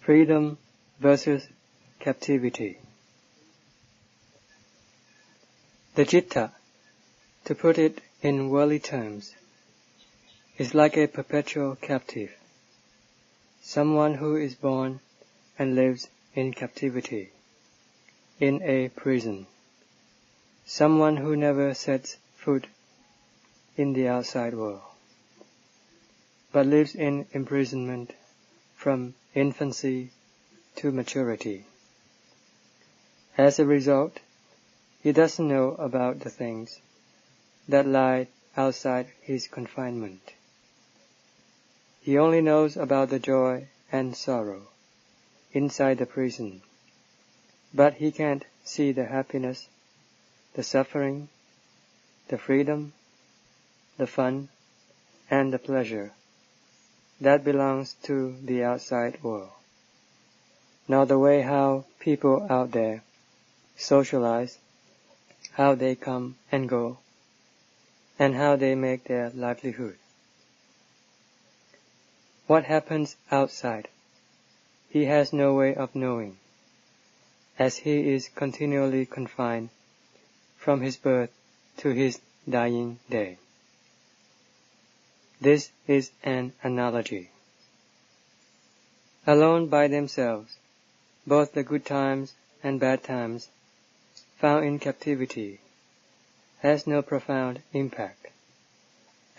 Freedom versus captivity. The Citta, to put it in worldly terms, is like a perpetual captive, someone who is born and lives in captivity, in a prison, someone who never sets foot in the outside world, but lives in imprisonment from infancy to maturity. As a result, he doesn't know about the things that lie outside his confinement. He only knows about the joy and sorrow inside the prison, but he can't see the happiness, the suffering, the freedom, the fun, and the pleasure that belongs to the outside world, nor the way how people out there socialize, how they come and go, and how they make their livelihood. What happens outside, he has no way of knowing, as he is continually confined from his birth to his dying day. This is an analogy. Alone by themselves, both the good times and bad times found in captivity has no profound impact,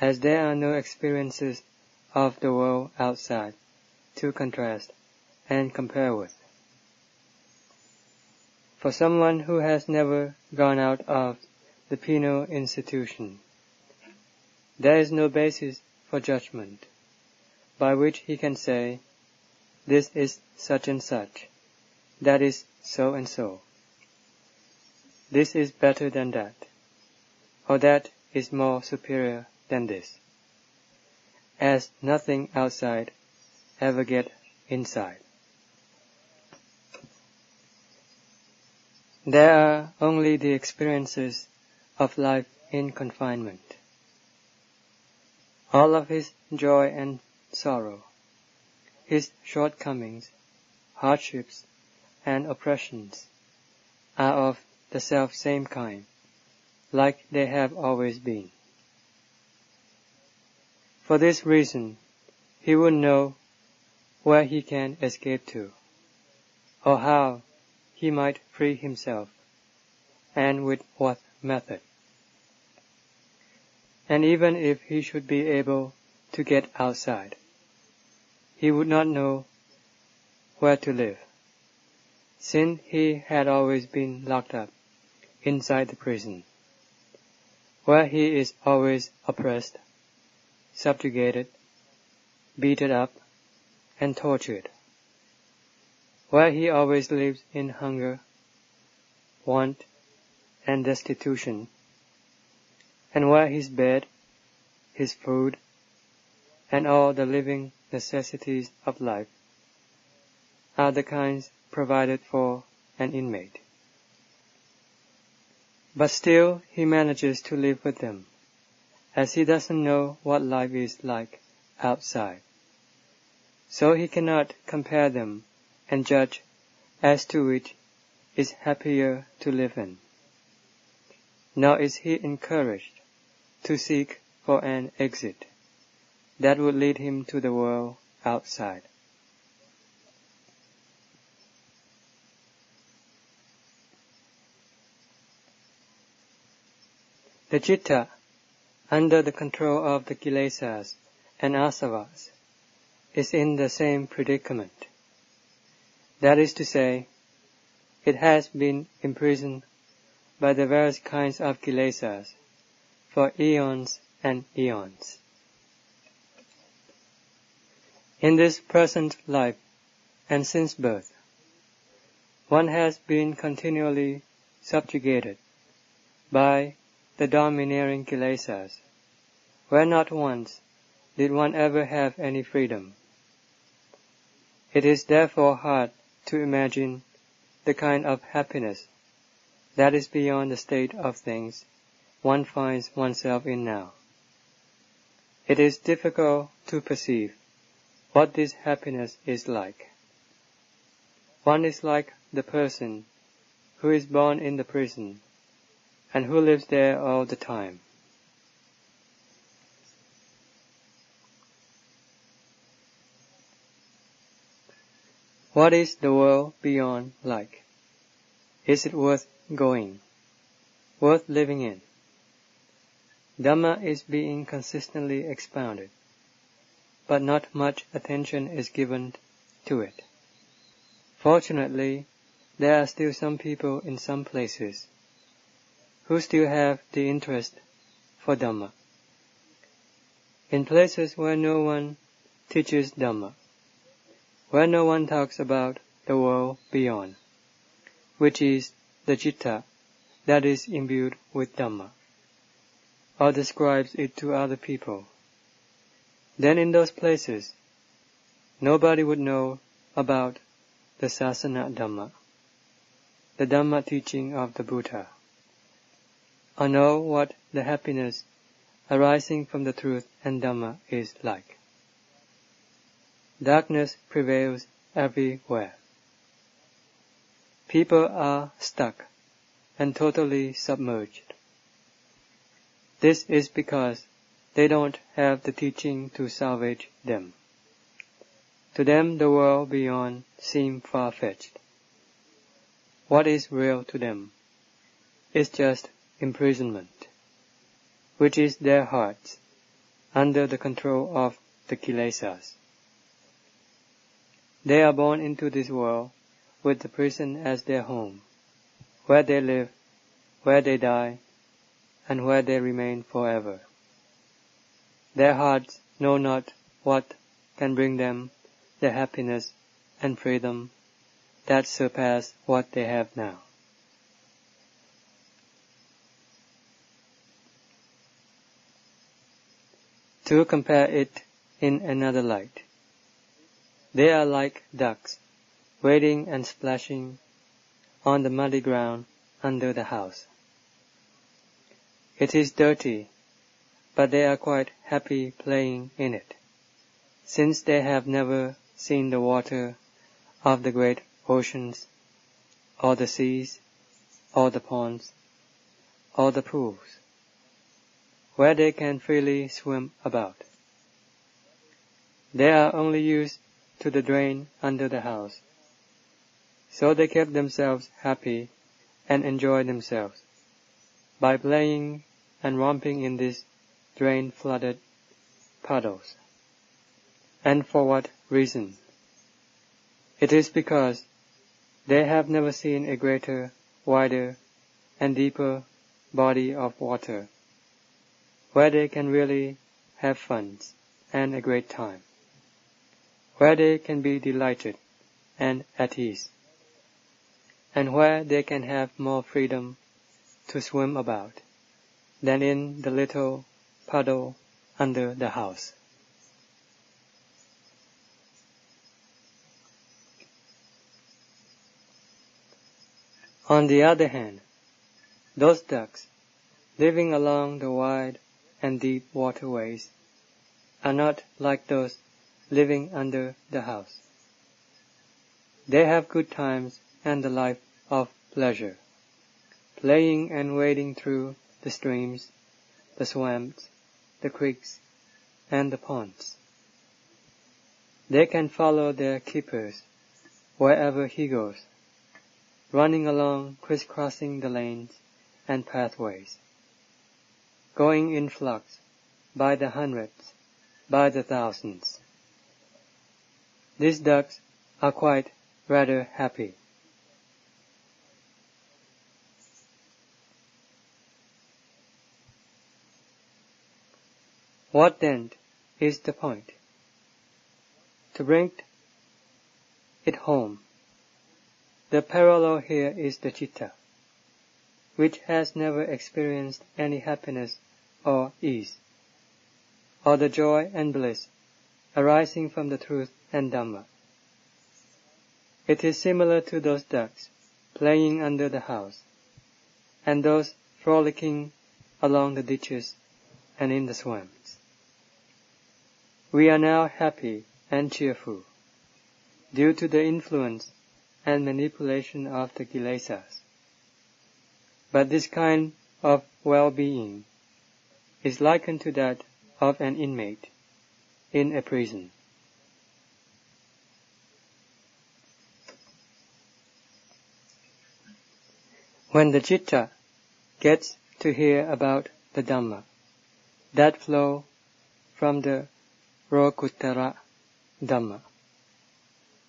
as there are no experiences of the world outside to contrast and compare with. For someone who has never gone out of the penal institution, there is no basis for judgment by which he can say, this is such and such, that is so and so. This is better than that, or that is more superior than this, as nothing outside ever gets inside. There are only the experiences of life in confinement. All of his joy and sorrow, his shortcomings, hardships, and oppressions are of the self-same kind, like they have always been. For this reason, he would know where he can escape to, or how he might free himself, and with what method. And even if he should be able to get outside, he would not know where to live, since he had always been locked up inside the prison, where he is always oppressed, subjugated, beaten up, and tortured, where he always lives in hunger, want, and destitution, and where his bed, his food, and all the living necessities of life are the kinds provided for an inmate. But still he manages to live with them, as he doesn't know what life is like outside. So he cannot compare them and judge as to which is happier to live in. Nor is he encouraged to seek for an exit that would lead him to the world outside. The Citta, under the control of the Kilesas and Asavas, is in the same predicament. That is to say, it has been imprisoned by the various kinds of Kilesas for eons and eons. In this present life, and since birth, one has been continually subjugated by the domineering Kilesas, where not once did one ever have any freedom. It is therefore hard to imagine the kind of happiness that is beyond the state of things one finds oneself in now. It is difficult to perceive what this happiness is like. One is like the person who is born in the prison and who lives there all the time. What is the world beyond like? Is it worth going, worth living in? Dhamma is being consistently expounded, but not much attention is given to it. Fortunately, there are still some people in some places who still have the interest for Dhamma. In places where no one teaches Dhamma, where no one talks about the world beyond, which is the Citta that is imbued with Dhamma, or describes it to other people, then in those places nobody would know about the Sasana Dhamma, the Dhamma teaching of the Buddha, or know what the happiness arising from the truth and Dhamma is like. Darkness prevails everywhere. People are stuck and totally submerged. This is because they don't have the teaching to salvage them. To them the world beyond seems far-fetched. What is real to them is just imprisonment, which is their hearts under the control of the Kilesas. They are born into this world with the prison as their home, where they live, where they die, and where they remain forever. Their hearts know not what can bring them the happiness and freedom that surpass what they have now. To compare it in another light, they are like ducks, wading and splashing on the muddy ground under the house. It is dirty, but they are quite happy playing in it, since they have never seen the water of the great oceans, or the seas, or the ponds, or the pools, where they can freely swim about. They are only used to the drain under the house, so they keep themselves happy and enjoy themselves by playing and romping in these drain-flooded puddles. And for what reason? It is because they have never seen a greater, wider, and deeper body of water, where they can really have fun and a great time, where they can be delighted and at ease, and where they can have more freedom to swim about than in the little puddle under the house. On the other hand, those ducks living along the wide and deep waterways are not like those living under the house. They have good times and the life of pleasure, playing and wading through the streams, the swamps, the creeks, and the ponds. They can follow their keepers wherever he goes, running along crisscrossing the lanes and pathways, going in flocks by the hundreds, by the thousands. These ducks are quite rather happy. What then is the point? To bring it home, the parallel here is the Citta, which has never experienced any happiness or ease, or the joy and bliss arising from the truth and Dhamma. It is similar to those ducks playing under the house, and those frolicking along the ditches and in the swamps. We are now happy and cheerful, due to the influence and manipulation of the Kilesas. But this kind of well-being is likened to that of an inmate in a prison. When the Citta gets to hear about the Dhamma that flow from the Lokuttara Dhamma,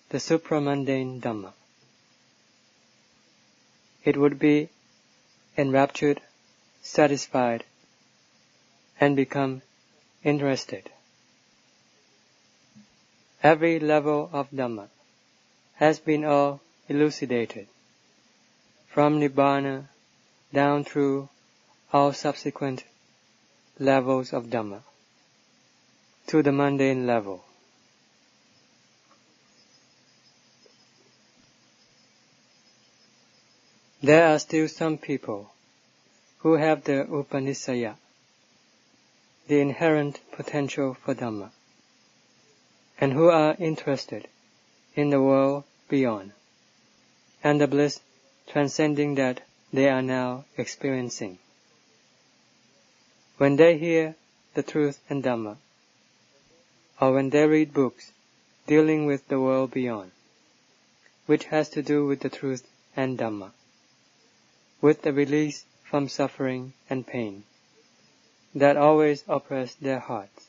the supramundane Dhamma, it would be enraptured, satisfied, and become interested. Every level of Dhamma has been all elucidated, from Nibbana down through all subsequent levels of Dhamma to the mundane level. There are still some people who have the Upanisaya, the inherent potential for Dhamma, and who are interested in the world beyond, and the bliss transcending that they are now experiencing. When they hear the truth and Dhamma, or when they read books dealing with the world beyond, which has to do with the truth and Dhamma, with the release from suffering and pain that always oppress their hearts,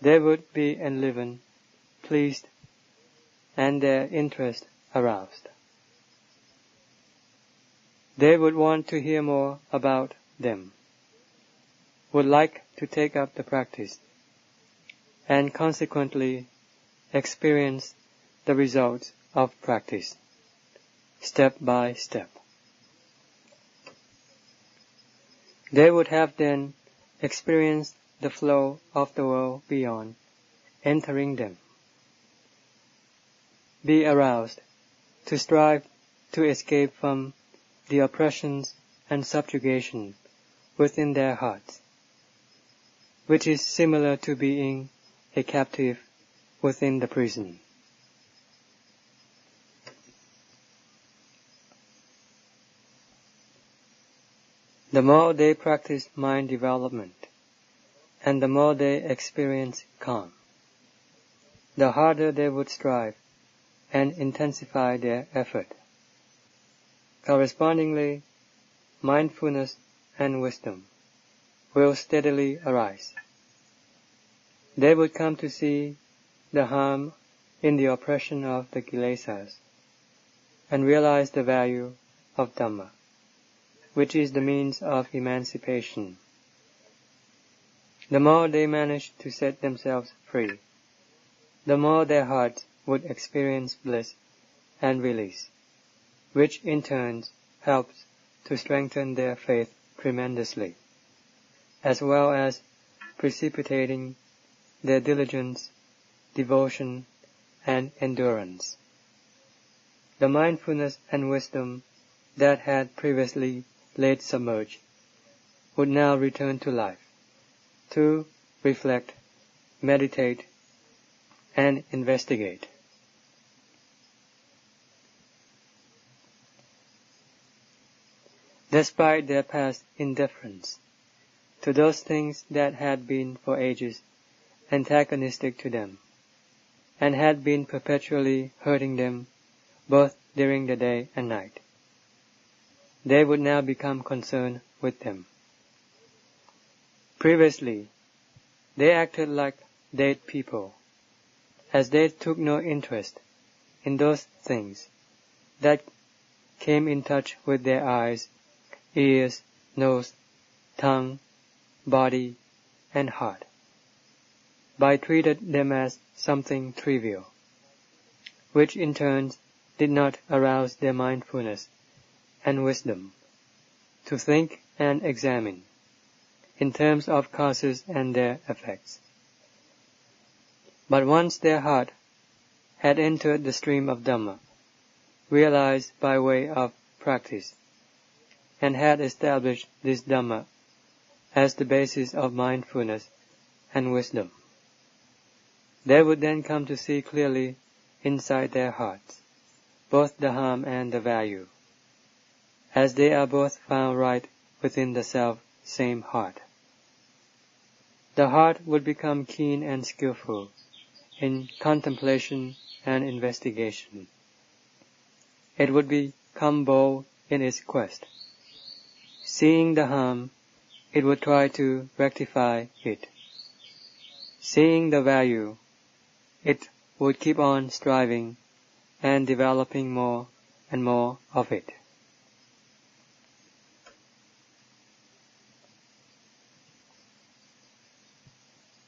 they would be enlivened, pleased, and their interest aroused. They would want to hear more about them, would like to take up the practice, and consequently experience the results of practice, step by step. They would have then experienced the flow of the world beyond, entering them, be aroused to strive to escape from the oppressions and subjugation within their hearts, which is similar to being a captive within the prison. The more they practice mind development, and the more they experience calm, the harder they would strive and intensify their effort. Correspondingly, mindfulness and wisdom will steadily arise. They would come to see the harm in the oppression of the Kilesas and realize the value of Dhamma, which is the means of emancipation. The more they manage to set themselves free, the more their hearts would experience bliss and release, which in turn helps to strengthen their faith tremendously, as well as precipitating their diligence, devotion, and endurance. The mindfulness and wisdom that had previously laid submerged would now return to life, to reflect, meditate, and investigate. Despite their past indifference to those things that had been for ages antagonistic to them, and had been perpetually hurting them both during the day and night, they would now become concerned with them. Previously, they acted like dead people, as they took no interest in those things that came in touch with their eyes, ears, nose, tongue, body, and heart, but treated them as something trivial, which in turn did not arouse their mindfulness and wisdom to think and examine in terms of causes and their effects. But once their heart had entered the stream of Dhamma, realized by way of practice, and had established this Dhamma as the basis of mindfulness and wisdom, they would then come to see clearly inside their hearts, both the harm and the value, as they are both found right within the self-same heart. The heart would become keen and skillful in contemplation and investigation. It would become bold in its quest. Seeing the harm, it would try to rectify it. Seeing the value, it would keep on striving and developing more and more of it.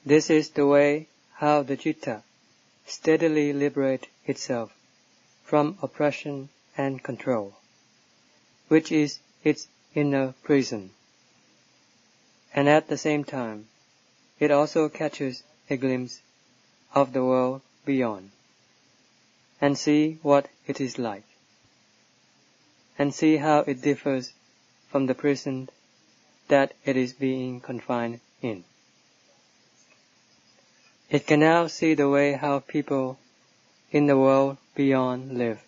This is the way how the Citta steadily liberates itself from oppression and control, which is its inner prison. And at the same time, it also catches a glimpse of the world beyond, and see what it is like, and see how it differs from the prison that it is being confined in. It can now see the way how people in the world beyond live,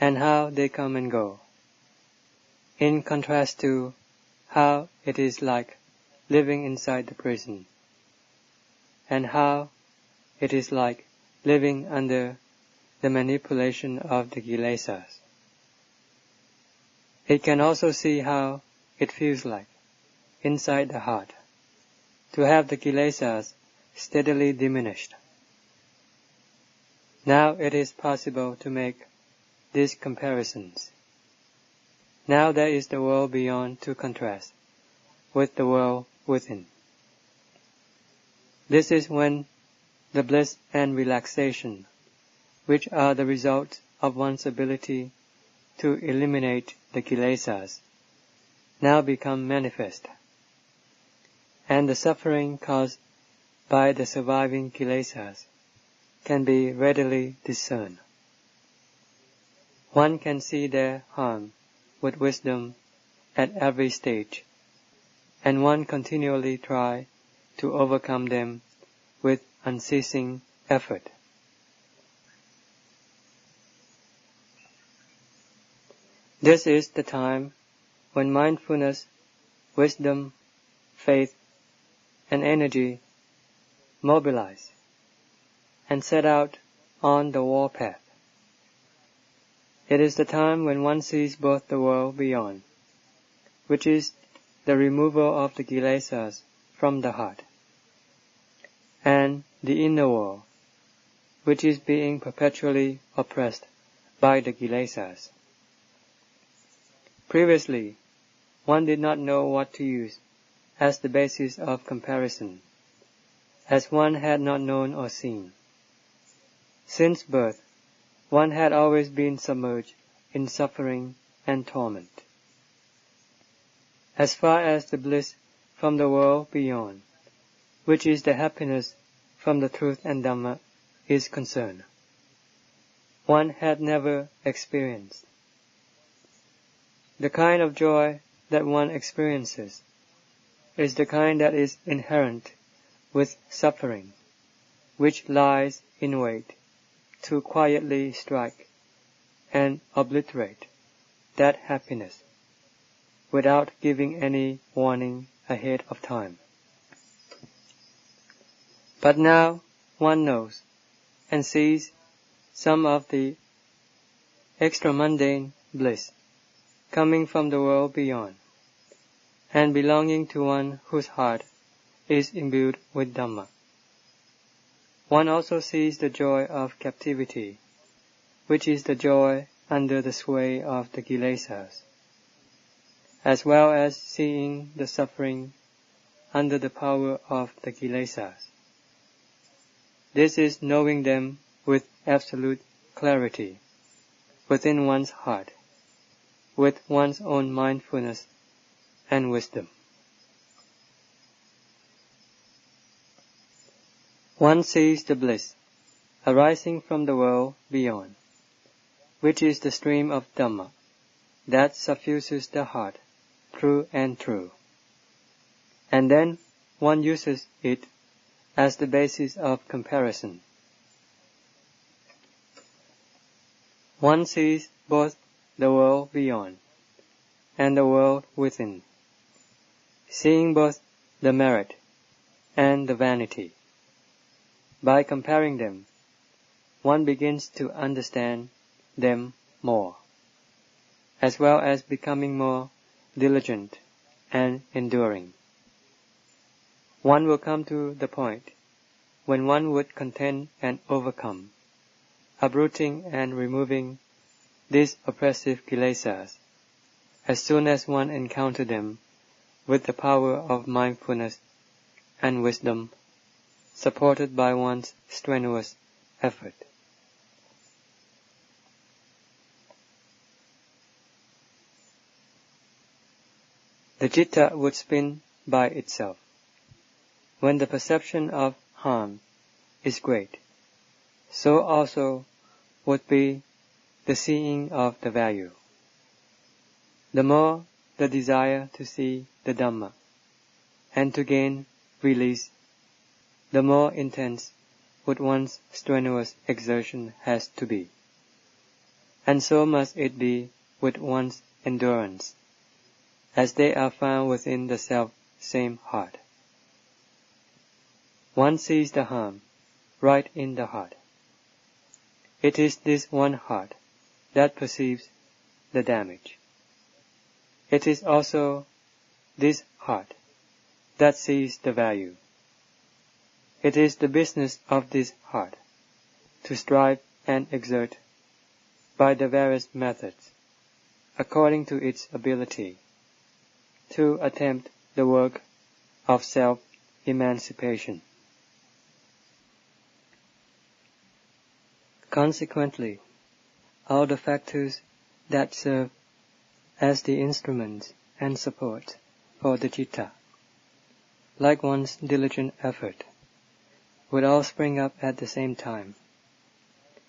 and how they come and go, in contrast to how it is like living inside the prison, and how it is like living under the manipulation of the Kilesas. It can also see how it feels like, inside the heart, to have the Kilesas steadily diminished. Now it is possible to make these comparisons. Now there is the world beyond to contrast with the world within. This is when the bliss and relaxation, which are the result of one's ability to eliminate the Kilesas, now become manifest, and the suffering caused by the surviving Kilesas can be readily discerned. One can see their harm with wisdom at every stage, and one continually try to overcome them with unceasing effort. This is the time when mindfulness, wisdom, faith, and energy mobilize and set out on the warpath. It is the time when one sees both the world beyond, which is the removal of the Kilesas from the heart, and the inner world, which is being perpetually oppressed by the Kilesas. Previously, one did not know what to use as the basis of comparison, as one had not known or seen. Since birth, one had always been submerged in suffering and torment. As far as the bliss from the world beyond, which is the happiness from the truth and Dhamma, is concerned, one had never experienced. The kind of joy that one experiences is the kind that is inherent with suffering, which lies in wait to quietly strike and obliterate that happiness without giving any warning ahead of time. But now one knows and sees some of the extra-mundane bliss coming from the world beyond, and belonging to one whose heart is imbued with Dhamma. One also sees the joy of captivity, which is the joy under the sway of the Kilesas, as well as seeing the suffering under the power of the Kilesas. This is knowing them with absolute clarity within one's heart, with one's own mindfulness and wisdom. One sees the bliss arising from the world beyond, which is the stream of Dhamma that suffuses the heart true and true. And then one uses it as the basis of comparison. One sees both the world beyond and the world within, seeing both the merit and the vanity. By comparing them, one begins to understand them more, as well as becoming more diligent and enduring. One will come to the point when one would contend and overcome, uprooting and removing these oppressive Kilesas, as soon as one encountered them with the power of mindfulness and wisdom, supported by one's strenuous effort. The citta would spin by itself. When the perception of harm is great, so also would be the seeing of the value. The more the desire to see the Dhamma and to gain release, the more intense would one's strenuous exertion has to be. And so must it be with one's endurance, as they are found within the self-same heart. One sees the harm right in the heart. It is this one heart that perceives the damage. It is also this heart that sees the value. It is the business of this heart to strive and exert by the various methods, according to its ability, to attempt the work of self-emancipation. Consequently, all the factors that serve as the instruments and support for the citta, like one's diligent effort, would all spring up at the same time.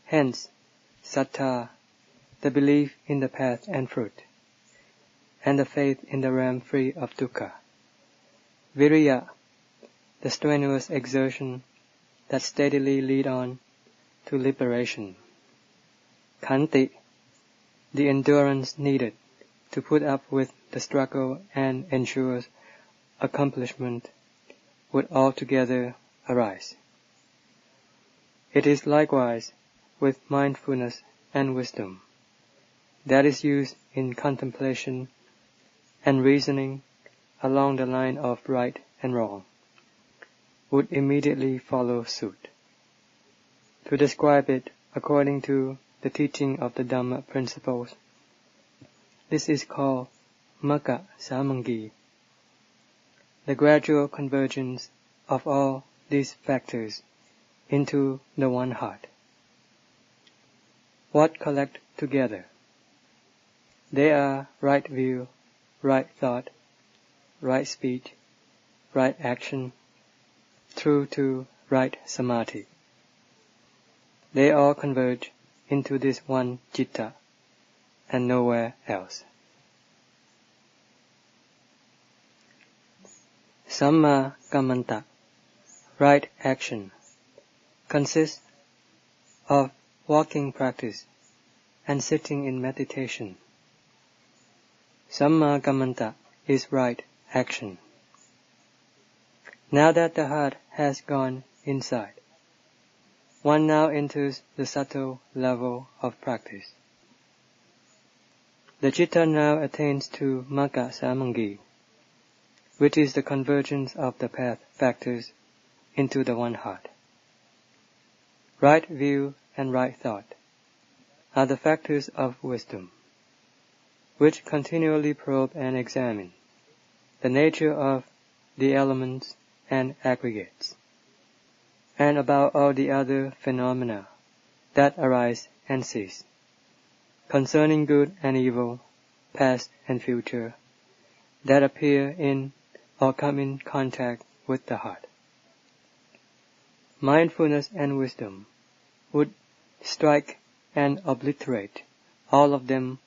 Hence, sattha, the belief in the path and fruit, and the faith in the realm free of dukkha. Viriya, the strenuous exertion that steadily lead on to liberation. Khanti, the endurance needed to put up with the struggle and ensure accomplishment, would altogether arise. It is likewise with mindfulness and wisdom that is used in contemplation and reasoning along the line of right and wrong, would immediately follow suit. To describe it according to the teaching of the Dhamma principles, this is called Magga Samangi, the gradual convergence of all these factors into the one heart. What collect together? They are right view, right thought, right speech, right action, through to right samadhi. They all converge into this one citta and nowhere else. Samma kammanta, right action, consists of walking practice and sitting in meditation. Samma kammanta is right action. Now that the heart has gone inside, one now enters the subtle level of practice. The citta now attains to Magga Samangi, which is the convergence of the path factors into the one heart. Right view and right thought are the factors of wisdom, which continually probe and examine the nature of the elements and aggregates, and about all the other phenomena that arise and cease, concerning good and evil, past and future, that appear in or come in contact with the heart. Mindfulness and wisdom would strike and obliterate all of them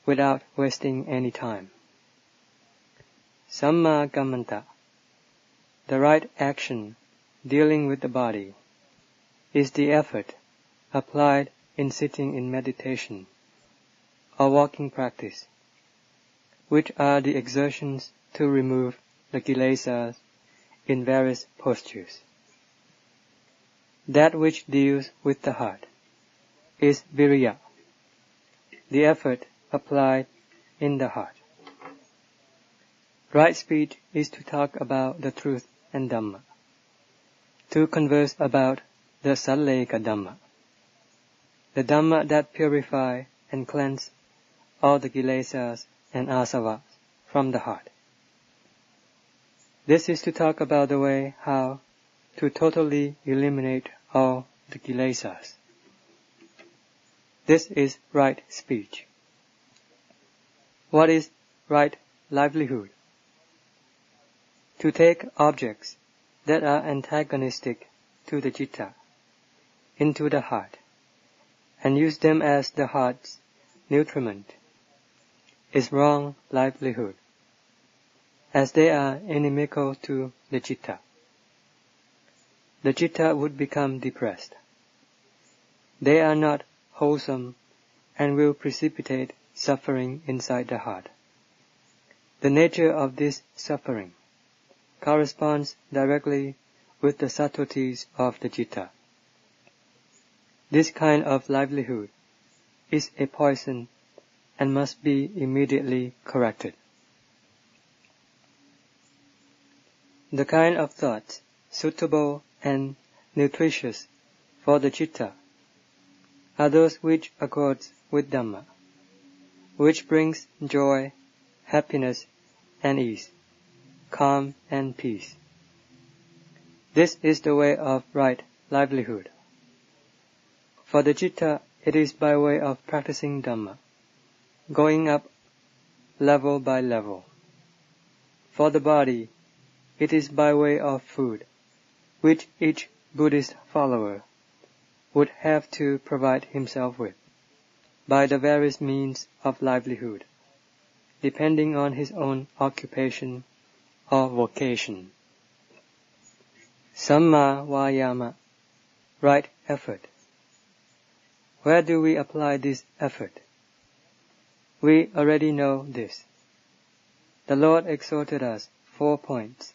without wasting any time. Samma kammanta, the right action dealing with the body, is the effort applied in sitting in meditation or walking practice, which are the exertions to remove the Kilesas in various postures. That which deals with the heart is viriya, the effort applied in the heart. Right speech is to talk about the truth and Dhamma, to converse about the Saleka Dhamma, the Dhamma that purify and cleanse all the Kilesas and Asavas from the heart. This is to talk about the way how to totally eliminate all the Kilesas. This is right speech. What is right livelihood? To take objects that are antagonistic to the Citta into the heart and use them as the heart's nutriment is wrong livelihood, as they are inimical to the Citta. The Citta would become depressed. They are not wholesome and will precipitate suffering inside the heart. The nature of this suffering corresponds directly with the subtleties of the Citta. This kind of livelihood is a poison and must be immediately corrected. The kind of thoughts suitable and nutritious for the Citta are those which accords with Dhamma, which brings joy, happiness, and ease, calm and peace. This is the way of right livelihood. For the Citta, it is by way of practicing Dhamma, going up level by level. For the body, it is by way of food, which each Buddhist follower would have to provide himself with, by the various means of livelihood, depending on his own occupation or vocation. Samma vayama, right effort. Where do we apply this effort? We already know this. The Lord exhorted us 4 points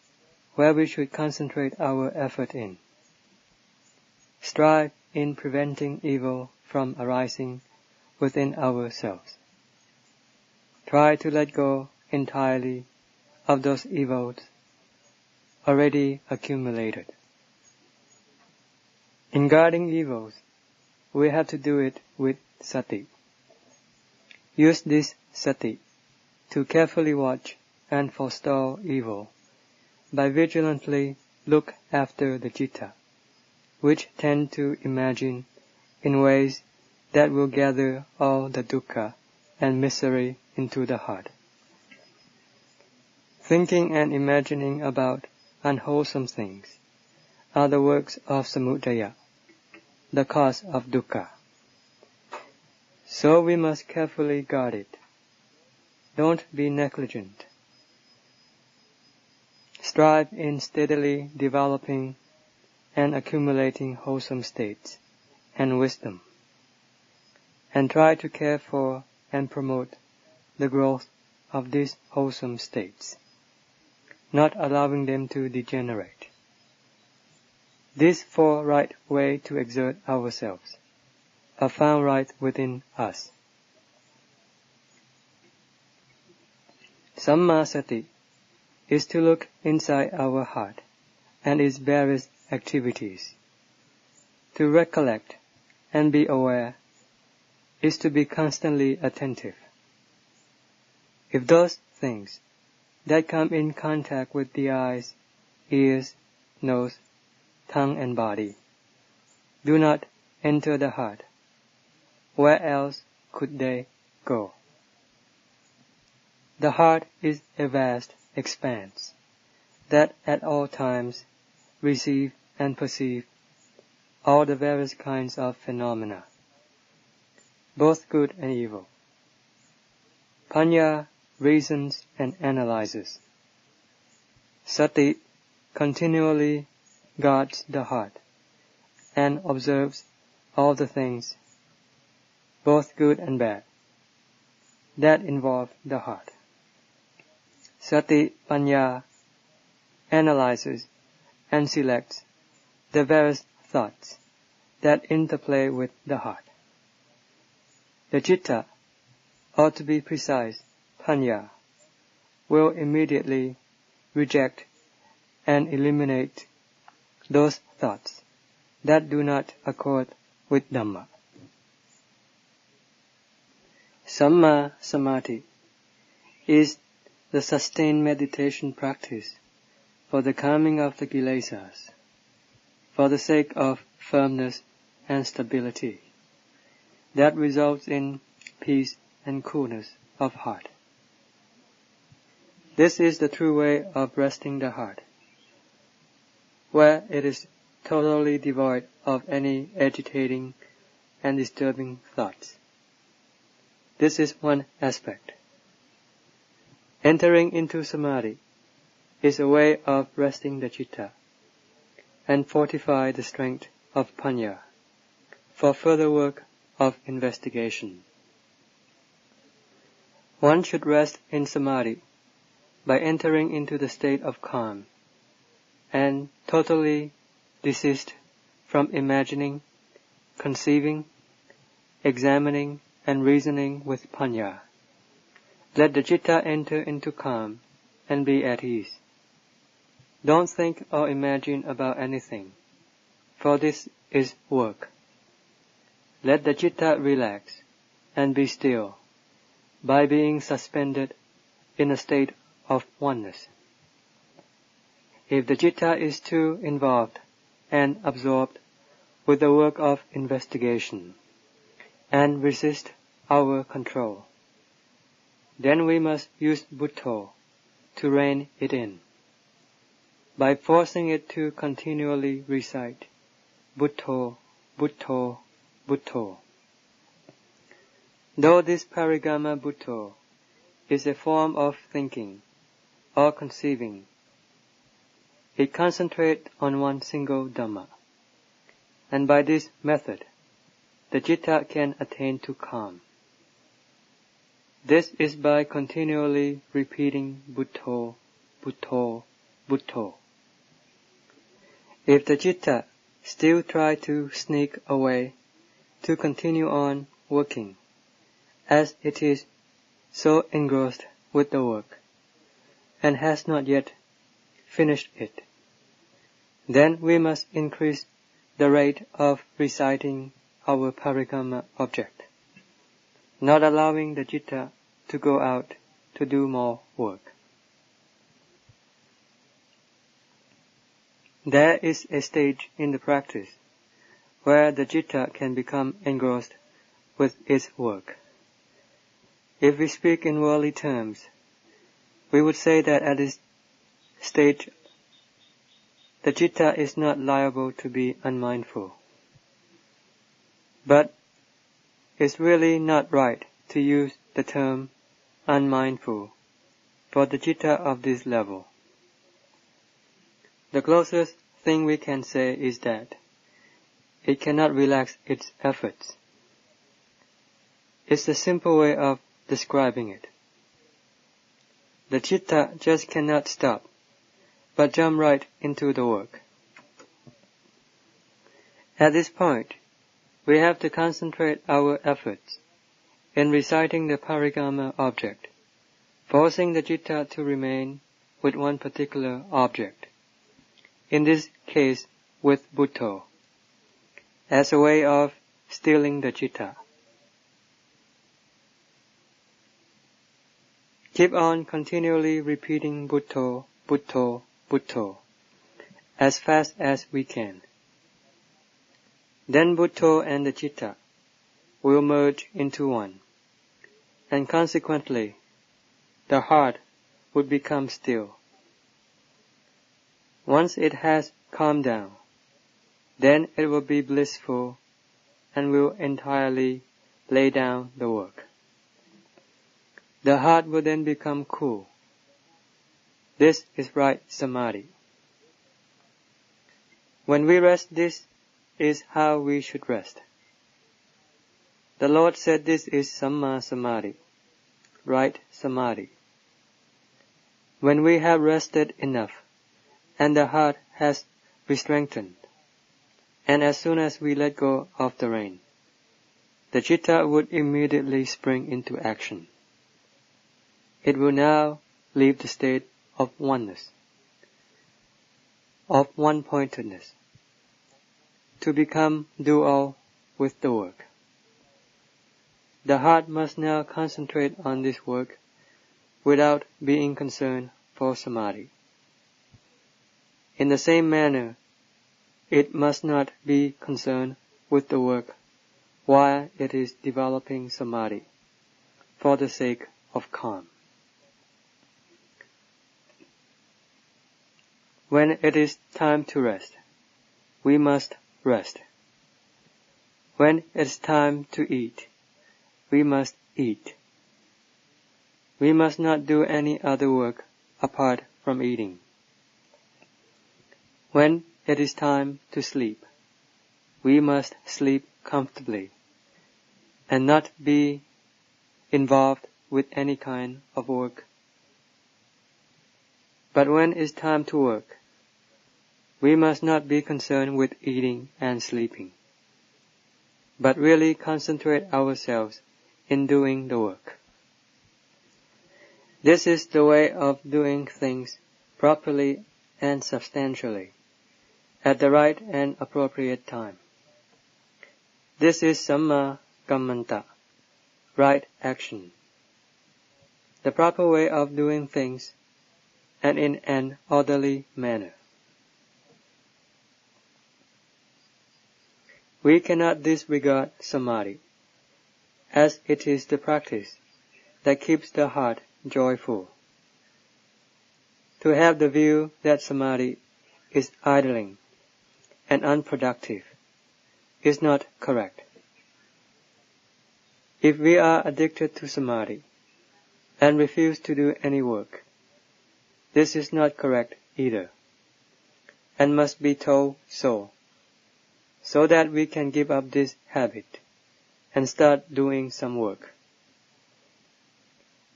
where we should concentrate our effort in. Strive in preventing evil from arising within ourselves. Try to let go entirely of those evils already accumulated. In guarding evils, we have to do it with sati. Use this sati to carefully watch and forestall evil by vigilantly look after the Citta, which tend to imagine in ways that will gather all the dukkha and misery into the heart. Thinking and imagining about unwholesome things are the works of samudaya, the cause of dukkha. So we must carefully guard it. Don't be negligent. Strive in steadily developing and accumulating wholesome states and wisdom, and try to care for and promote the growth of these wholesome states, not allowing them to degenerate. These 4 right ways to exert ourselves are found right within us. Samma sati is to look inside our heart and its various activities. To recollect and be aware is to be constantly attentive. If those things that come in contact with the eyes, ears, nose, tongue and body do not enter the heart, where else could they go? The heart is a vast expanse that at all times receive and perceive all the various kinds of phenomena, both good and evil. Panya reasons and analyzes. Sati continually guards the heart and observes all the things both good and bad, that involve the heart. Sati Panya analyzes and selects the various thoughts that interplay with the heart. The Citta, or to be precise, Panya, will immediately reject and eliminate those thoughts that do not accord with Dhamma. Samma Samadhi is the sustained meditation practice for the calming of the Kilesas, for the sake of firmness and stability, that results in peace and coolness of heart. This is the true way of resting the heart, where it is totally devoid of any agitating and disturbing thoughts. This is one aspect. Entering into Samadhi is a way of resting the Citta and fortify the strength of Panya for further work of investigation. One should rest in Samadhi by entering into the state of calm and totally desist from imagining, conceiving, examining, and reasoning with Panya. Let the Citta enter into calm and be at ease. Don't think or imagine about anything, for this is work. Let the Citta relax and be still by being suspended in a state of oneness. If the Citta is too involved and absorbed with the work of investigation and resist our control, then we must use Buddho to rein it in, by forcing it to continually recite Buddho, Buddho, Buddho. Though this Parigama Buddho is a form of thinking or conceiving, it concentrates on one single Dhamma, and by this method the Citta can attain to calm. This is by continually repeating Buddho, Buddho, Buddho. If the Citta still try to sneak away to continue on working, as it is so engrossed with the work, and has not yet finished it, then we must increase the rate of reciting our Parigama object, not allowing the Citta to go out to do more work. There is a stage in the practice where the Citta can become engrossed with its work. If we speak in worldly terms, we would say that at this stage the Citta is not liable to be unmindful. But it's really not right to use the term unmindful for the Citta of this level. The closest thing we can say is that it cannot relax its efforts. It's a simple way of describing it. The Citta just cannot stop, but jump right into the work. At this point, we have to concentrate our efforts in reciting the Parigama object, forcing the Citta to remain with one particular object, in this case with Buddho, as a way of stilling the Citta. Keep on continually repeating Buddho, Buddho, Buddho, as fast as we can. Then Buddho and the Citta will merge into one, and consequently, the heart would become still. Once it has calmed down, then it will be blissful and will entirely lay down the work. The heart will then become cool. This is right Samadhi. When we rest, this is how we should rest. The Lord said this is Samma Samadhi, right Samadhi. When we have rested enough, and the heart has re-strengthened, and as soon as we let go of the rein, the Citta would immediately spring into action. It will now leave the state of oneness, of one-pointedness, to become dual with the work. The heart must now concentrate on this work without being concerned for samadhi. In the same manner, it must not be concerned with the work while it is developing samadhi for the sake of calm. When it is time to rest, we must rest. When it is time to eat, we must eat. We must not do any other work apart from eating. When it is time to sleep, we must sleep comfortably and not be involved with any kind of work. But when it is time to work, we must not be concerned with eating and sleeping, but really concentrate ourselves in doing the work. This is the way of doing things properly and substantially, at the right and appropriate time. This is Samma Kammanta, right action. The proper way of doing things, and in an orderly manner. We cannot disregard samadhi, as it is the practice that keeps the heart joyful. To have the view that samadhi is idling and unproductive is not correct. If we are addicted to samadhi and refuse to do any work, this is not correct either, and must be told so that we can give up this habit and start doing some work.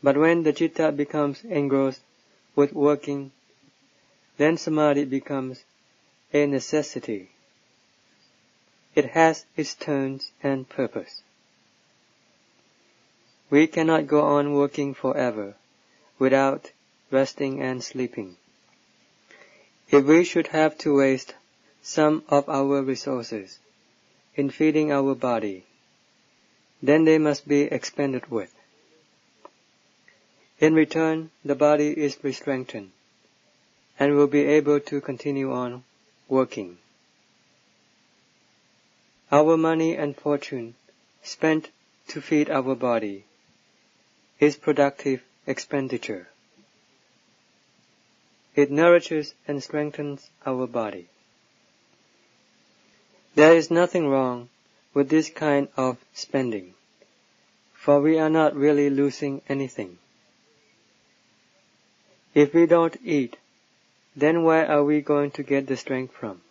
But when the citta becomes engrossed with working, then samadhi becomes a necessity. It has its turns and purpose. We cannot go on working forever without resting and sleeping. If we should have to waste some of our resources in feeding our body, then they must be expended with. In return, the body is re-strengthened and will be able to continue on working. Our money and fortune spent to feed our body is productive expenditure. It nourishes and strengthens our body. There is nothing wrong with this kind of spending, for we are not really losing anything. If we don't eat, then where are we going to get the strength from?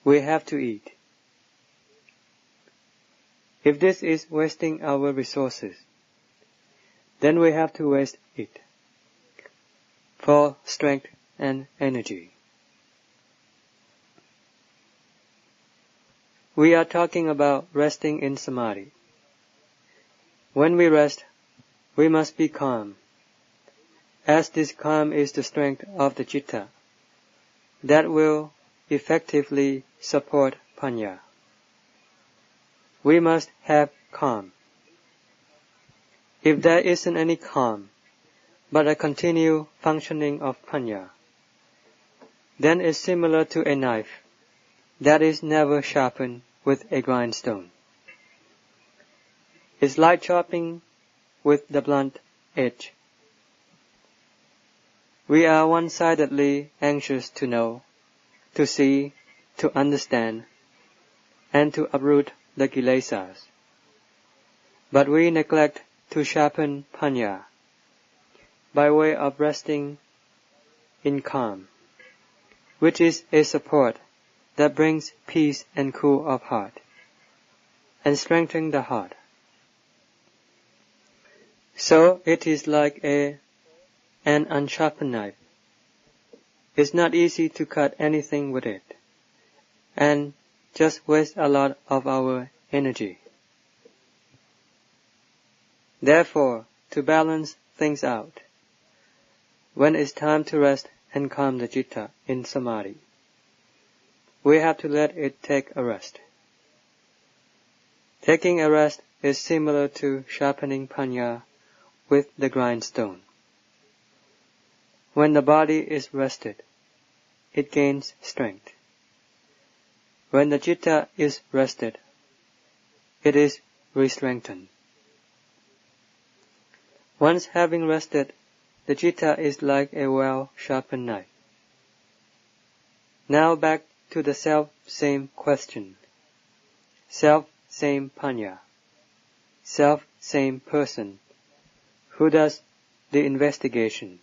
We have to eat. If this is wasting our resources, then we have to waste it for strength and energy. We are talking about resting in samadhi. When we rest, we must be calm, as this calm is the strength of the citta that will effectively support panya. We must have calm. If there isn't any calm, but a continued functioning of panya, then it's similar to a knife that is never sharpened with a grindstone. It's like chopping with the blunt edge. We are one-sidedly anxious to know, to see, to understand, and to uproot the Kilesas. But we neglect to sharpen panya by way of resting in calm, which is a support that brings peace and cool of heart, and strengthen the heart. So it is like an unsharpened knife. It's not easy to cut anything with it, and just waste a lot of our energy. Therefore, to balance things out, when it's time to rest and calm the citta in samadhi, we have to let it take a rest. Taking a rest is similar to sharpening panya with the grindstone. When the body is rested, it gains strength. When the citta is rested, it is re-strengthened. Once having rested, the citta is like a well-sharpened knife. Now back to the self-same question. Self-same panya. Self-same person who does the investigation.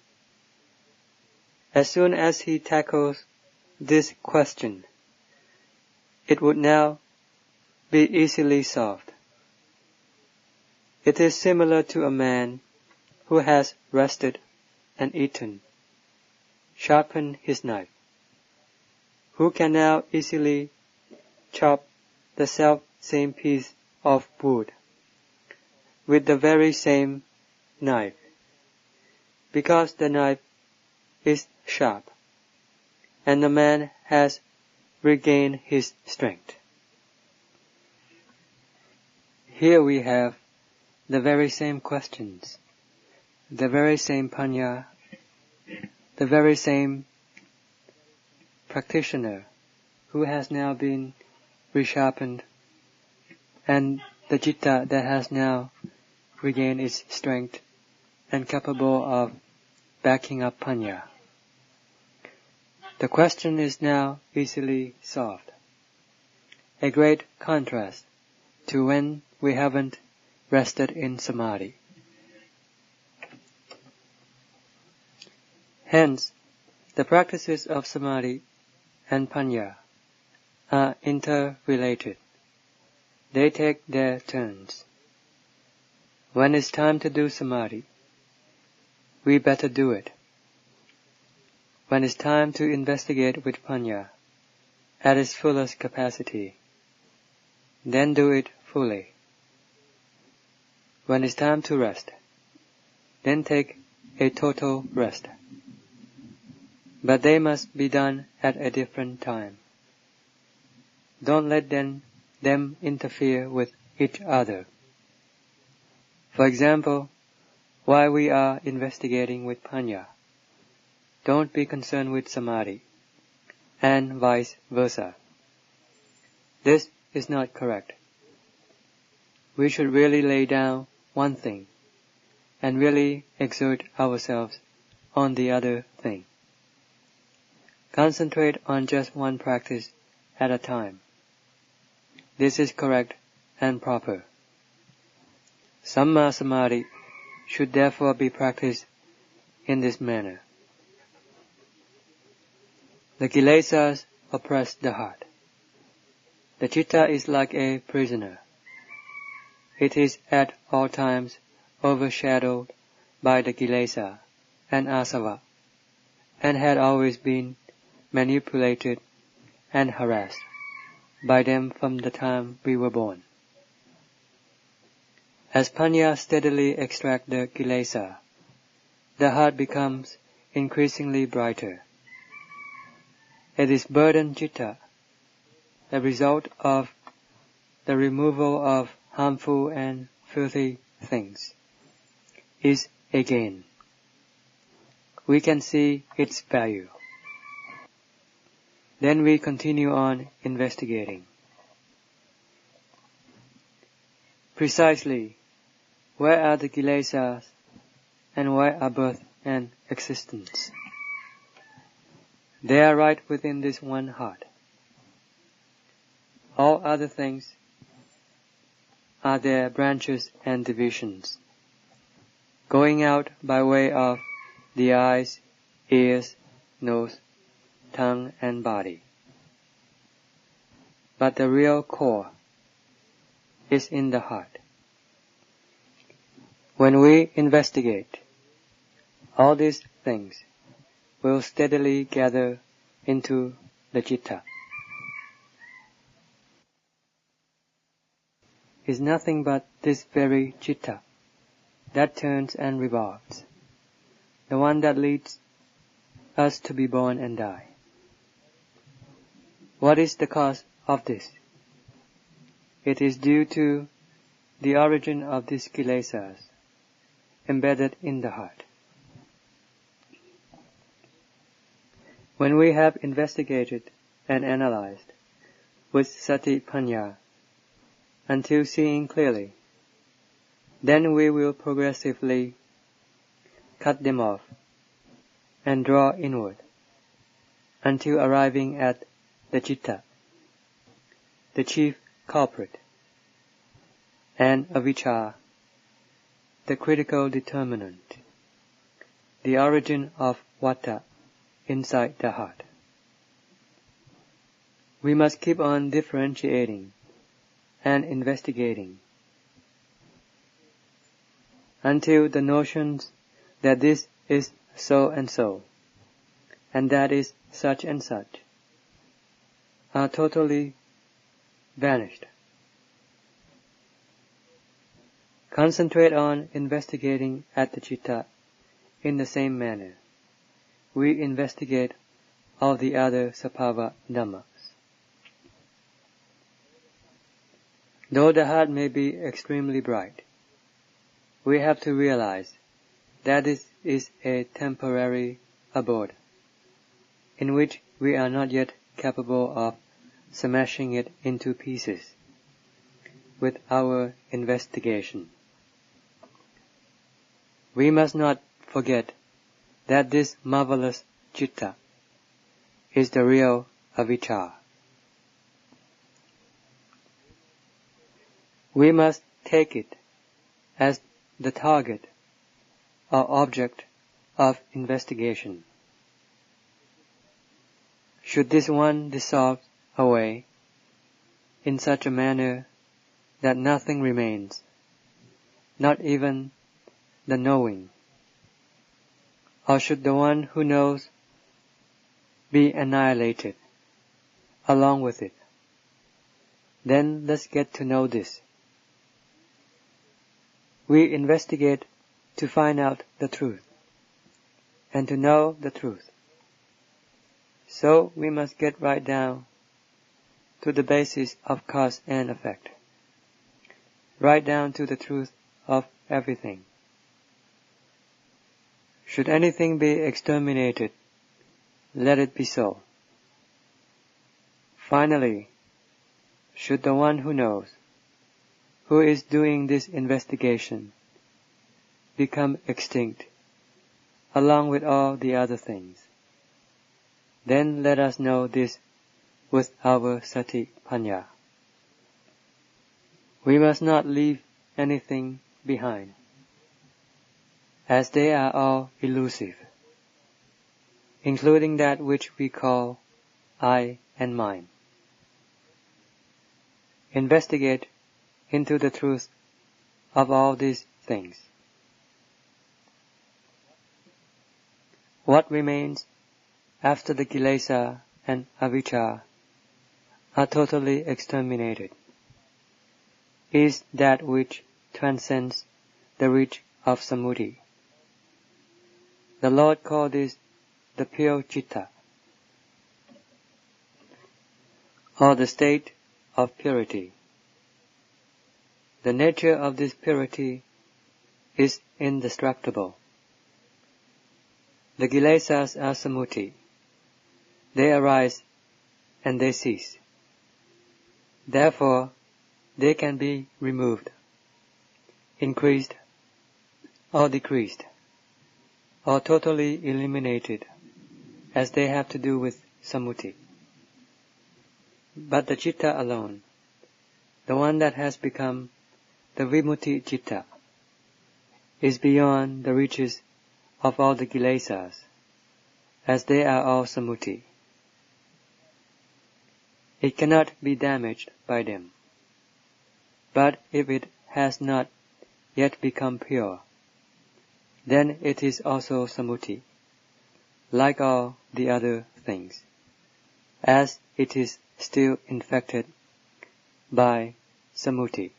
As soon as he tackles this question, it would now be easily solved. It is similar to a man who has rested and eaten, sharpened his knife, who can now easily chop the self-same piece of wood with the very same knife, because the knife is sharp, and the man has regained his strength. Here we have the very same questions, the very same panya, the very same practitioner who has now been resharpened, and the citta that has now regained its strength and capable of backing up panya. The question is now easily solved. A great contrast to when we haven't rested in samadhi. Hence, the practices of samadhi and panya are interrelated. They take their turns. When it's time to do samadhi, we better do it. When it's time to investigate with panya at its fullest capacity, then do it fully. When it's time to rest, then take a total rest. But they must be done at a different time. Don't let them interfere with each other. For example, while we are investigating with panya, don't be concerned with samadhi, and vice versa. This is not correct. We should really lay down one thing, and really exert ourselves on the other thing. Concentrate on just one practice at a time. This is correct and proper. Samma samadhi should therefore be practiced in this manner. The Kilesas oppress the heart. The citta is like a prisoner. It is at all times overshadowed by the Kilesa and asava, and had always been manipulated and harassed by them from the time we were born. As panya steadily extracts the Kilesa, the heart becomes increasingly brighter. It is burdened citta, the result of the removal of harmful and filthy things, is a gain. We can see its value. Then we continue on investigating. Precisely, where are the Kilesas and where are birth and existence? They are right within this one heart. All other things are their branches and divisions, going out by way of the eyes, ears, nose, tongue, and body. But the real core, is in the heart. When we investigate, all these things will steadily gather into the Citta. Is nothing but this very Citta that turns and revolves, the one that leads us to be born and die. What is the cause of this? It is due to the origin of these Kilesas embedded in the heart. When we have investigated and analyzed with sati panya until seeing clearly, then we will progressively cut them off and draw inward until arriving at the Citta, the chief culprit, and avijja, the critical determinant, the origin of vata inside the heart. We must keep on differentiating and investigating until the notions that this is so and that is such and such are totally vanished. Concentrate on investigating at the Citta in the same manner we investigate all the other sabhava dhammas. Though the heart may be extremely bright, we have to realize that this is a temporary abode, in which we are not yet capable of smashing it into pieces with our investigation. We must not forget that this marvelous Citta is the real avijja. We must take it as the target or object of investigation. Should this one dissolve away in such a manner that nothing remains, not even the knowing, or should the one who knows be annihilated along with it, then let's get to know this. We investigate to find out the truth and to know the truth. So we must get right down to the basis of cause and effect, right down to the truth of everything. Should anything be exterminated, let it be so. Finally, should the one who knows, who is doing this investigation, become extinct, along with all the other things, then let us know this with our sati panya. We must not leave anything behind, as they are all elusive, including that which we call I and mine. Investigate into the truth of all these things. What remains after the Kilesa and avijja are totally exterminated is that which transcends the reach of samadhi. The Lord called this the pure Citta, or the state of purity. The nature of this purity is indestructible. The Kilesas are samuti. They arise and they cease. Therefore, they can be removed, increased, or decreased, or totally eliminated, as they have to do with samuti. But the Citta alone, the one that has become the Vimutti Citta, is beyond the reaches of all the Kilesas, as they are all samuti. It cannot be damaged by them. But if it has not yet become pure, then it is also samuti, like all the other things, as it is still infected by samuti.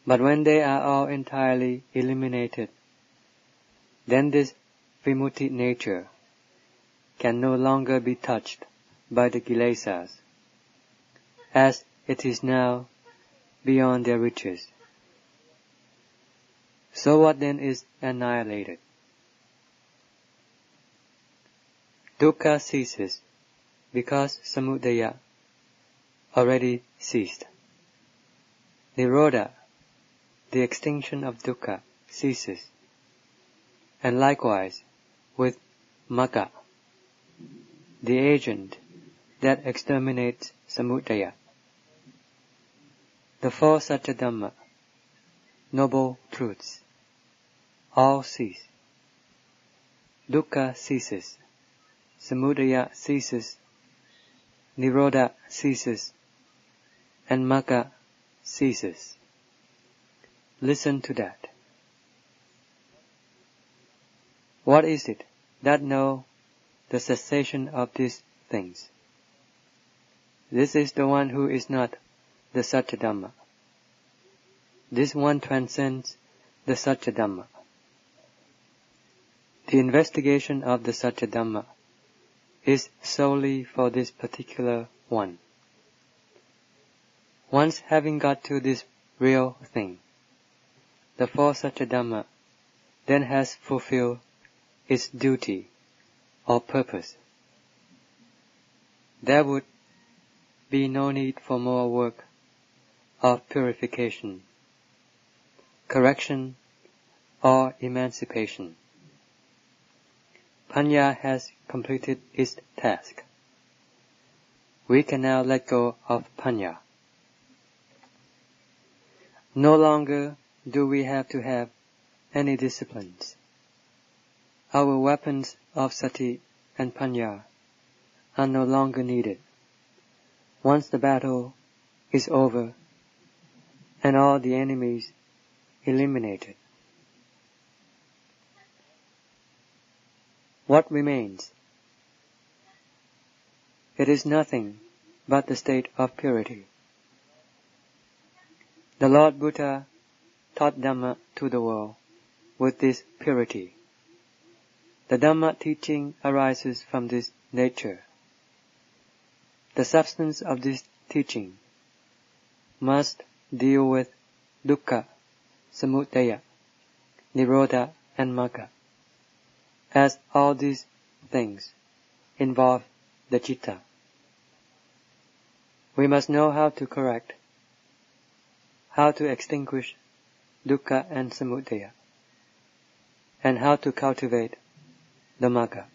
But when they are all entirely eliminated, then this Vimutti nature can no longer be touched by the Kilesas, as it is now beyond their reaches. So what then is annihilated? Dukkha ceases, because samudaya already ceased. Nirodha, the extinction of dukkha, ceases, and likewise with magga, the agent that exterminates samudaya. The four Satya Dhamma, noble truths, all cease. Dukkha ceases, samudaya ceases, nirodha ceases, and magga ceases. Listen to that. What is it that know the cessation of these things? This is the one who is not the Satya Dhamma. This one transcends the Satya Dhamma. The investigation of the Satya Dhamma is solely for this particular one. Once having got to this real thing, the four Satya Dhamma then has fulfilled its duty or purpose. There would be no need for more work of purification, correction, or emancipation. Panya has completed its task. We can now let go of panya. No longer do we have to have any disciplines. Our weapons of sati and panya are no longer needed. Once the battle is over and all the enemies eliminated, what remains? It is nothing but the state of purity. The Lord Buddha taught Dhamma to the world with this purity. The Dhamma teaching arises from this nature. The substance of this teaching must deal with dukkha, samudaya, nirodha, and magga, as all these things involve the citta. We must know how to correct, how to extinguish dukkha and samudaya, and how to cultivate the magga,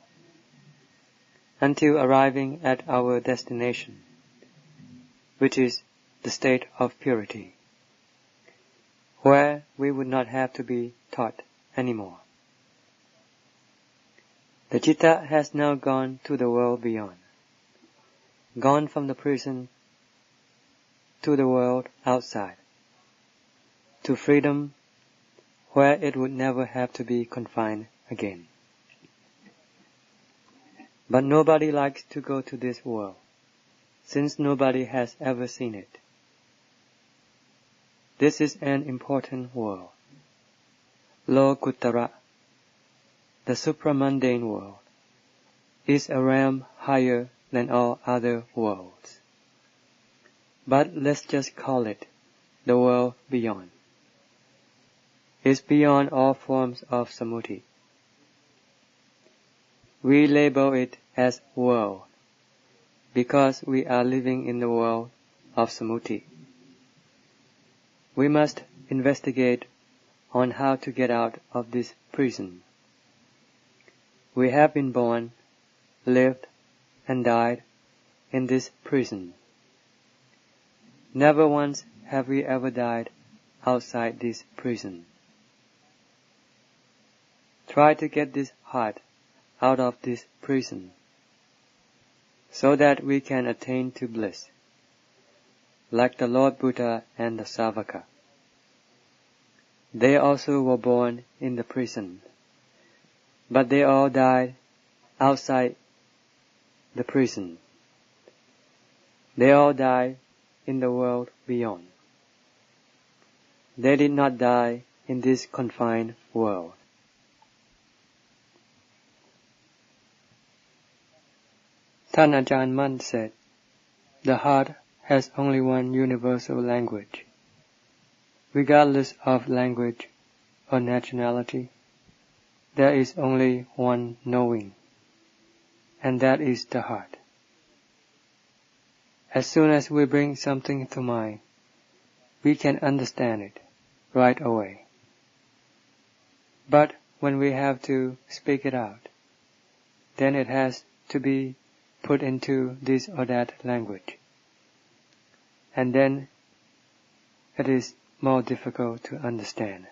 until arriving at our destination, which is the state of purity, where we would not have to be taught anymore. The citta has now gone to the world beyond, gone from the prison to the world outside, to freedom where it would never have to be confined again. But nobody likes to go to this world, since nobody has ever seen it. This is an important world. Lokuttara, the supramundane world, is a realm higher than all other worlds. But let's just call it the world beyond. It's beyond all forms of samuti. We label it as world because we are living in the world of samuti. We must investigate on how to get out of this prison. We have been born, lived, and died in this prison. Never once have we ever died outside this prison. Try to get this heart out of this prison, so that we can attain to bliss. like the Lord Buddha and the Savaka. They also were born in the prison, but they all died outside the prison. They all died in the world beyond. They did not die in this confined world.ท่านอาจารย์มั่น said, "The heart has only one universal language. Regardless of language or nationality, there is only one knowing, and that is the heart. As soon as we bring something to mind, we can understand it right away. But when we have to speak it out, then it has to be put into this or that language, and then it is more difficult to understand.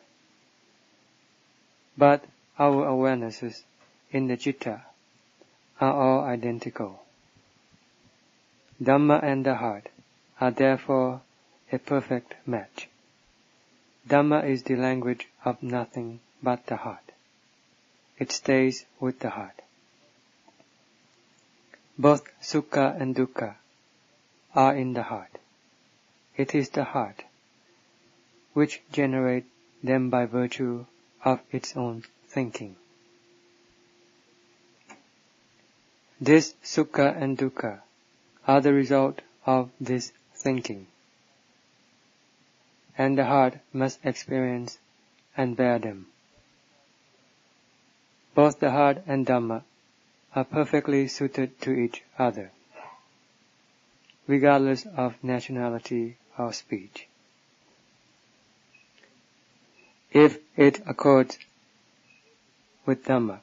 But our awarenesses in the Citta are all identical. Dhamma and the heart are therefore a perfect match. Dhamma is the language of nothing but the heart. It stays with the heart. Both sukha and dukkha are in the heart. It is the heart which generates them by virtue of its own thinking. This sukha and dukkha are the result of this thinking, and the heart must experience and bear them. Both the heart and Dhamma are perfectly suited to each other, regardless of nationality or speech. If it accords with Dhamma,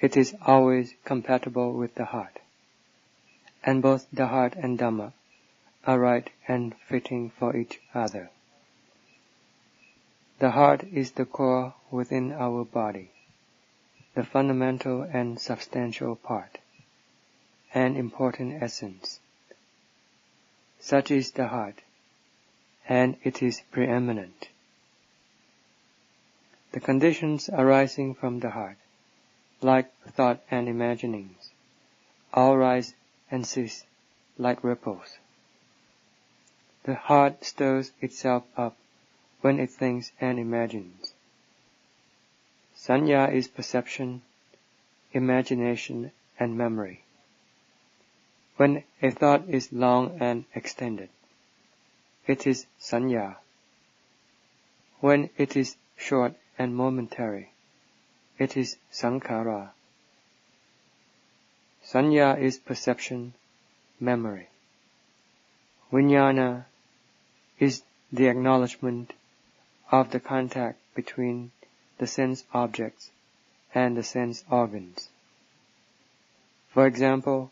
it is always compatible with the heart, and both the heart and Dhamma are right and fitting for each other. The heart is the core within our body, the fundamental and substantial part, an important essence. Such is the heart, and it is preeminent. The conditions arising from the heart, like thought and imaginings, all rise and cease like ripples. The heart stirs itself up when it thinks and imagines. Sanya is perception, imagination, and memory. When a thought is long and extended, it is sanya. When it is short and momentary, it is sankhara. Sanya is perception, memory. Vijnana is the acknowledgement of the contact between the sense objects and the sense organs. For example,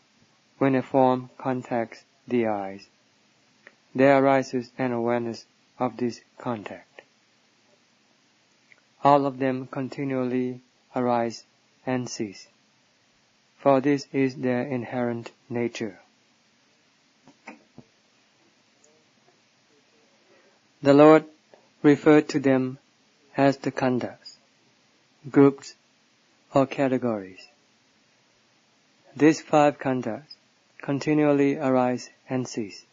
when a form contacts the eyes, there arises an awareness of this contact. All of them continually arise and cease, for this is their inherent nature. The Lord referred to them as the khandhas, groups or categories. These 5 khandhas continually arise and cease.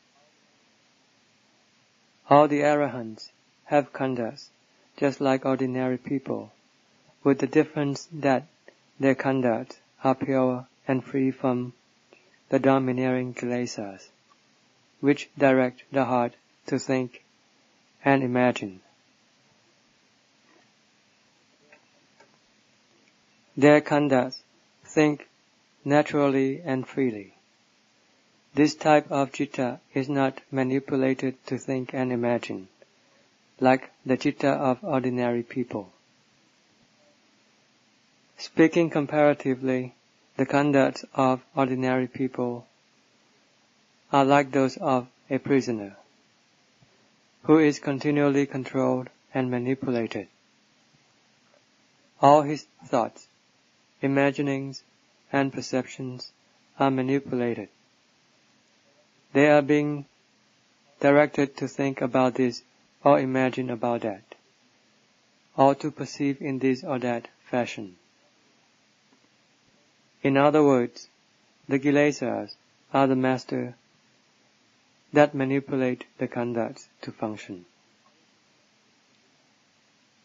All the arahants have khandhas just like ordinary people, with the difference that their khandhas are pure and free from the domineering Kilesas, which direct the heart to think and imagine. Their khandhas think naturally and freely. This type of citta is not manipulated to think and imagine, like the citta of ordinary people. Speaking comparatively, the khandhas of ordinary people are like those of a prisoner, who is continually controlled and manipulated. All his thoughts, imaginings, and perceptions are manipulated. They are being directed to think about this or imagine about that, or to perceive in this or that fashion. In other words, the Kilesas are the master that manipulate the khandhas to function.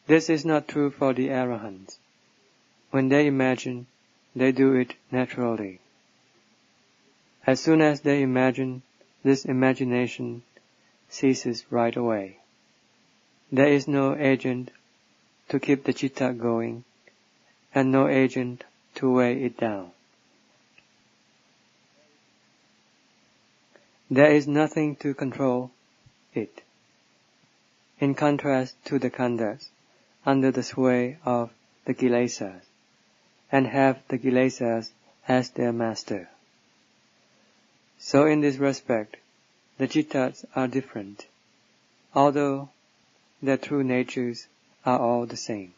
This is not true for the Arahants. When they imagine, they do it naturally. As soon as they imagine, this imagination ceases right away. There is no agent to keep the citta going, and no agent to weigh it down. There is nothing to control it, in contrast to the khandhas under the sway of the Kilesas, and have the Kilesas as their master. So in this respect, the cittas are different, although their true natures are all the same.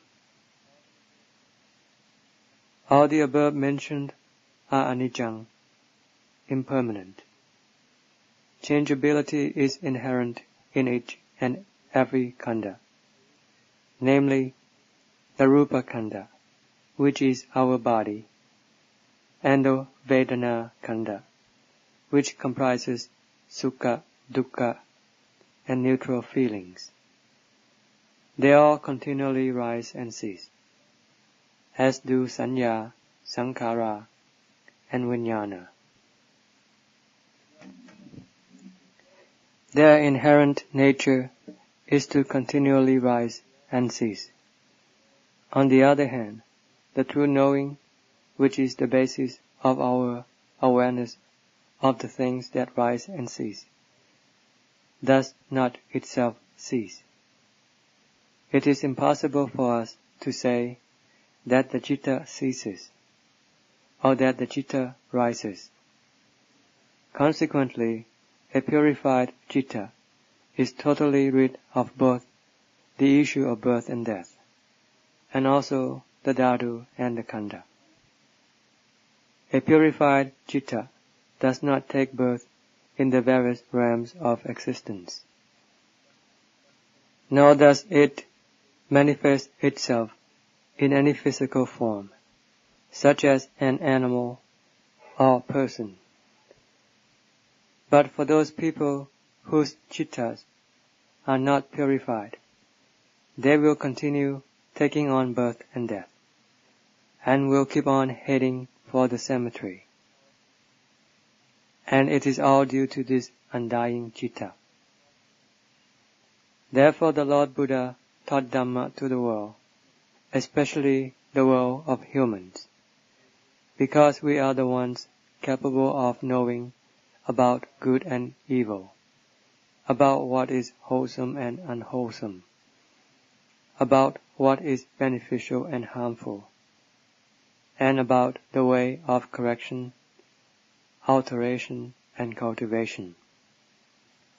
All the above mentioned are anicca, impermanent. Changeability is inherent in each and every khandha, namely the rupa khandha, which is our body, and the vedana khandha, which comprises sukha, dukkha, and neutral feelings. They all continually rise and cease, as do sanya, sankhara, and vijnana. Their inherent nature is to continually rise and cease. On the other hand, the true knowing, which is the basis of our awareness of the things that rise and cease, does not itself cease. It is impossible for us to say that the citta ceases, or that the citta rises. Consequently, a purified citta is totally rid of both the issue of birth and death, and also the dhatu and the khandha. A purified citta does not take birth in the various realms of existence, nor does it manifest itself in any physical form, such as an animal or person. But for those people whose cittas are not purified, they will continue taking on birth and death, and will keep on heading for the cemetery. And it is all due to this undying citta. Therefore the Lord Buddha taught Dhamma to the world, especially the world of humans, because we are the ones capable of knowing about good and evil, about what is wholesome and unwholesome, about what is beneficial and harmful, and about the way of correction, alteration, and cultivation.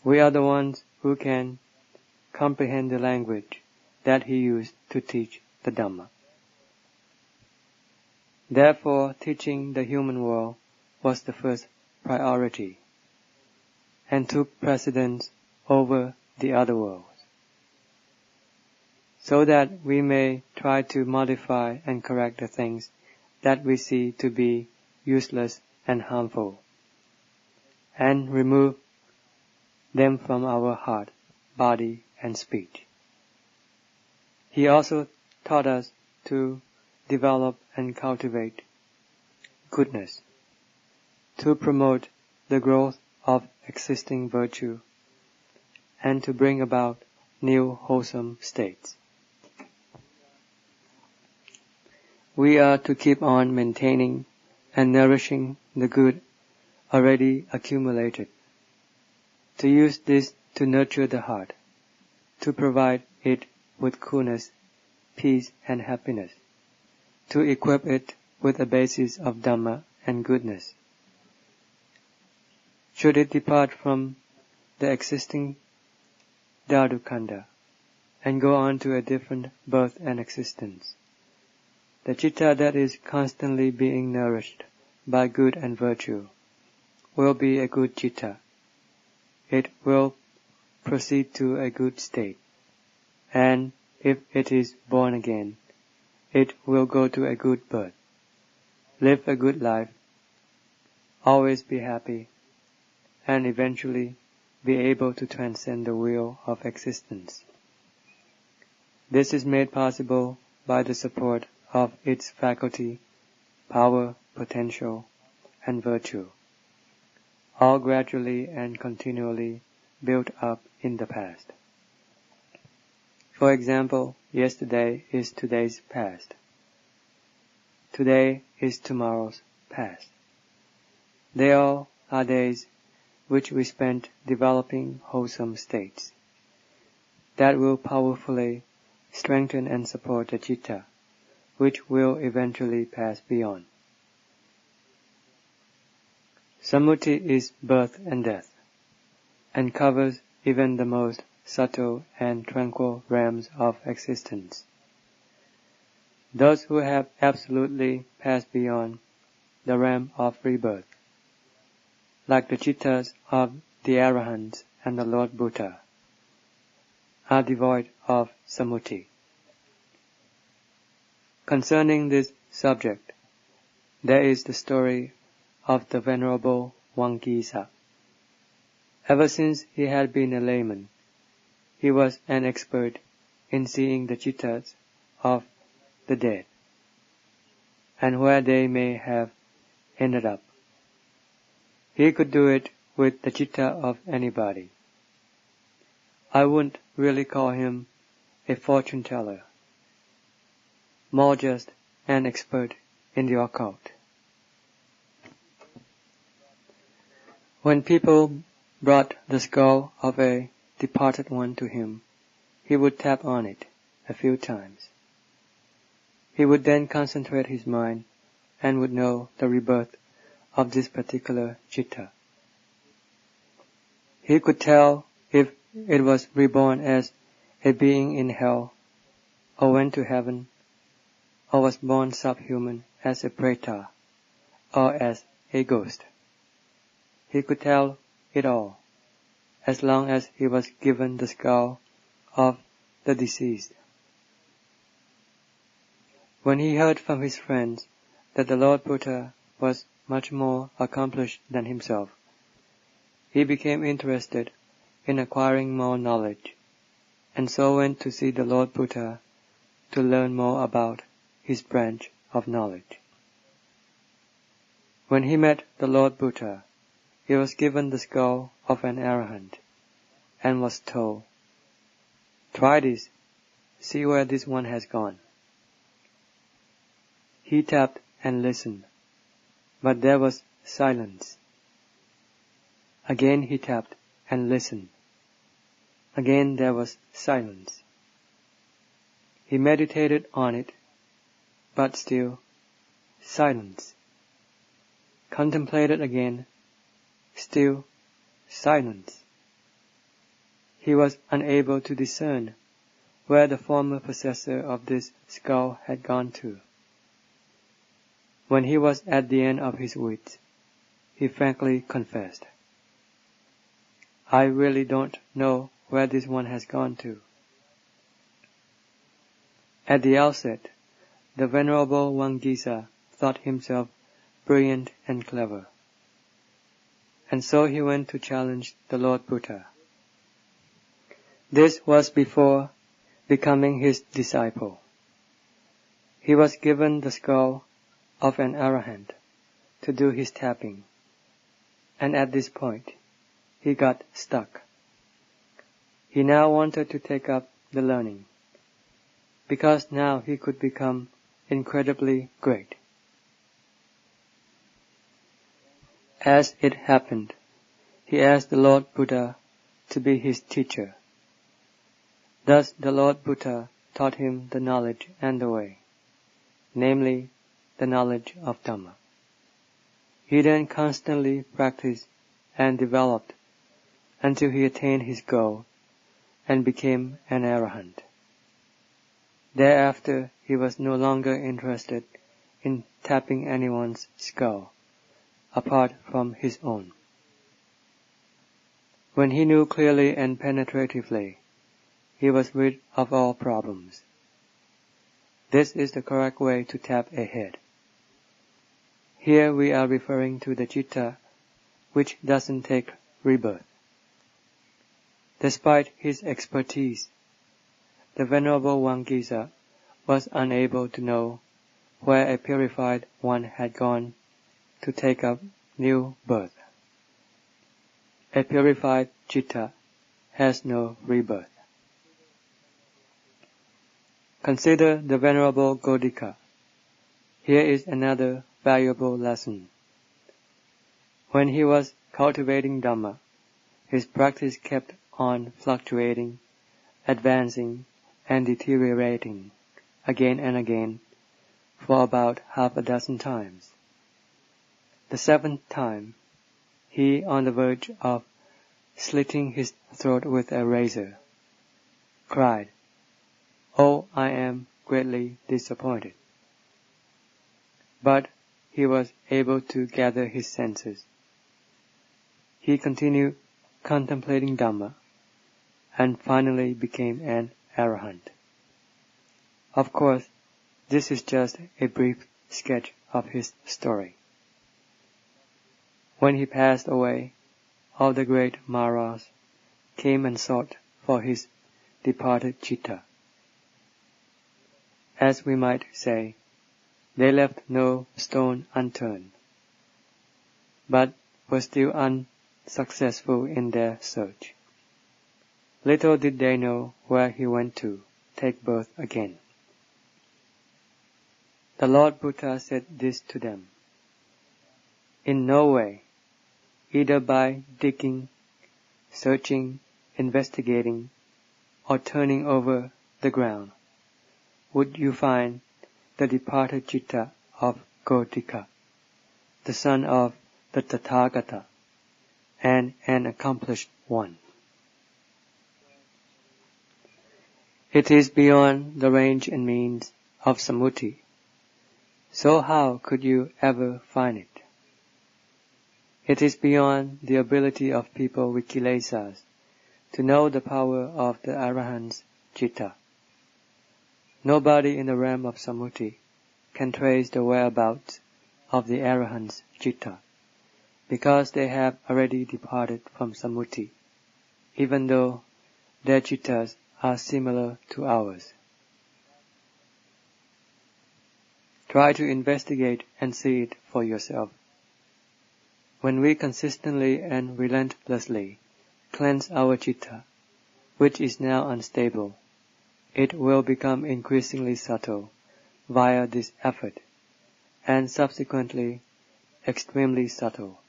We are the ones who can comprehend the language that he used to teach the Dhamma. Therefore, teaching the human world was the first priority, and took precedence over the other worlds, so that we may try to modify and correct the things that we see to be useless and harmful, and remove them from our heart, body, and speech. He also taught us to develop and cultivate goodness, to promote the growth of existing virtue, and to bring about new wholesome states. We are to keep on maintaining and nourishing the good already accumulated, to use this to nurture the heart, to provide it with coolness, peace, and happiness, to equip it with a basis of Dhamma and goodness. Should it depart from the existing dhatu khandha and go on to a different birth and existence, the citta that is constantly being nourished by good and virtue will be a good citta. It will proceed to a good state, and if it is born again, it will go to a good birth, live a good life, always be happy, and eventually be able to transcend the wheel of existence. This is made possible by the support of its faculty, power, potential, and virtue, all gradually and continually built up in the past. For example, yesterday is today's past. Today is tomorrow's past. They all are days which we spent developing wholesome states that will powerfully strengthen and support the citta, which will eventually pass beyond. Vimutti is birth and death, and covers even the most subtle and tranquil realms of existence. Those who have absolutely passed beyond the realm of rebirth, like the cittas of the Arahants and the Lord Buddha, are devoid of Vimutti. Concerning this subject, there is the story of the Venerable Wangisa. Ever since he had been a layman, he was an expert in seeing the cittas of the dead, and where they may have ended up. He could do it with the citta of anybody. I wouldn't really call him a fortune teller, more just an expert in the occult. When people brought the skull of a departed one to him, he would tap on it a few times. He would then concentrate his mind and would know the rebirth of this particular citta. He could tell if it was reborn as a being in hell, or went to heaven, or was born subhuman as a preta, or as a ghost. He could tell it all, as long as he was given the skull of the deceased. When he heard from his friends that the Lord Buddha was much more accomplished than himself, he became interested in acquiring more knowledge, and so went to see the Lord Buddha to learn more about his branch of knowledge. When he met the Lord Buddha, he was given the skull of an arahant, and was told, "Try this, see where this one has gone." He tapped and listened, but there was silence. Again he tapped and listened. Again there was silence. He meditated on it, but still silence. Contemplated again, still silence. He was unable to discern where the former possessor of this skull had gone to. When he was at the end of his wits, he frankly confessed, "I really don't know where this one has gone to." At the outset, the Venerable Wangisa thought himself brilliant and clever, and so he went to challenge the Lord Buddha. This was before becoming his disciple. He was given the skull of an arahant to do his tapping, and at this point he got stuck. He now wanted to take up the learning, because now he could become incredibly great. As it happened, he asked the Lord Buddha to be his teacher. Thus the Lord Buddha taught him the knowledge and the way, namely, the knowledge of Dhamma. He then constantly practiced and developed until he attained his goal and became an arahant. Thereafter he was no longer interested in tapping anyone's skull, apart from his own. When he knew clearly and penetratively, he was rid of all problems. This is the correct way to tap a head. Here we are referring to the citta which doesn't take rebirth. Despite his expertise, the Venerable Wangisa was unable to know where a purified one had gone to take up new birth. A purified citta has no rebirth. Consider the Venerable Godika. Here is another valuable lesson. When he was cultivating Dhamma, his practice kept on fluctuating, advancing, and deteriorating again and again for about half a dozen times. The seventh time, he, on the verge of slitting his throat with a razor, cried, "Oh, I am greatly disappointed." But he was able to gather his senses. He continued contemplating Dhamma, and finally became an arahant. Of course, this is just a brief sketch of his story. When he passed away, all the great Maras came and sought for his departed citta. As we might say, they left no stone unturned, but were still unsuccessful in their search. Little did they know where he went to take birth again. The Lord Buddha said this to them: "In no way, either by digging, searching, investigating, or turning over the ground, would you find the departed citta of Godika, the son of the Tathagata, and an accomplished one. It is beyond the range and means of Vimutti, so how could you ever find it? It is beyond the ability of people with Kilesas to know the power of the Arahant's citta. Nobody in the realm of Vimutti can trace the whereabouts of the Arahant's citta, because they have already departed from Vimutti, even though their cittas are similar to ours. Try to investigate and see it for yourself. When we consistently and relentlessly cleanse our citta, which is now unstable, it will become increasingly subtle via this effort, and subsequently extremely subtle.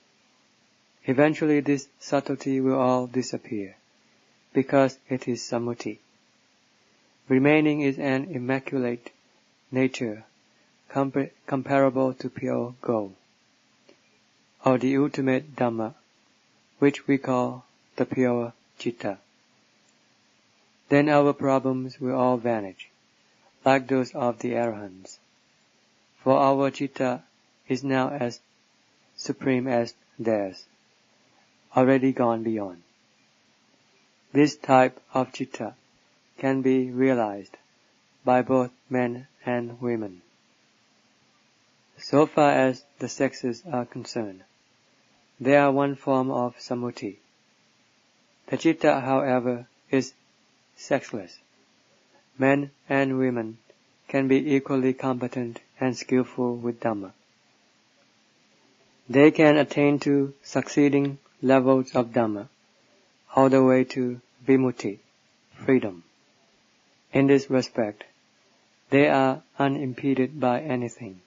Eventually this subtlety will all disappear, because it is Vimutti. Remaining is an immaculate nature comparable to pure gold, or the ultimate Dhamma, which we call the pure citta. Then our problems will all vanish, like those of the Arahants, for our citta is now as supreme as theirs, already gone beyond. This type of citta can be realized by both men and women. So far as the sexes are concerned, they are one form of Vimutti. The citta, however, is sexless. Men and women can be equally competent and skillful with Dhamma. They can attain to succeeding levels of Dhamma, all the way to Vimutti, freedom. In this respect, they are unimpeded by anything.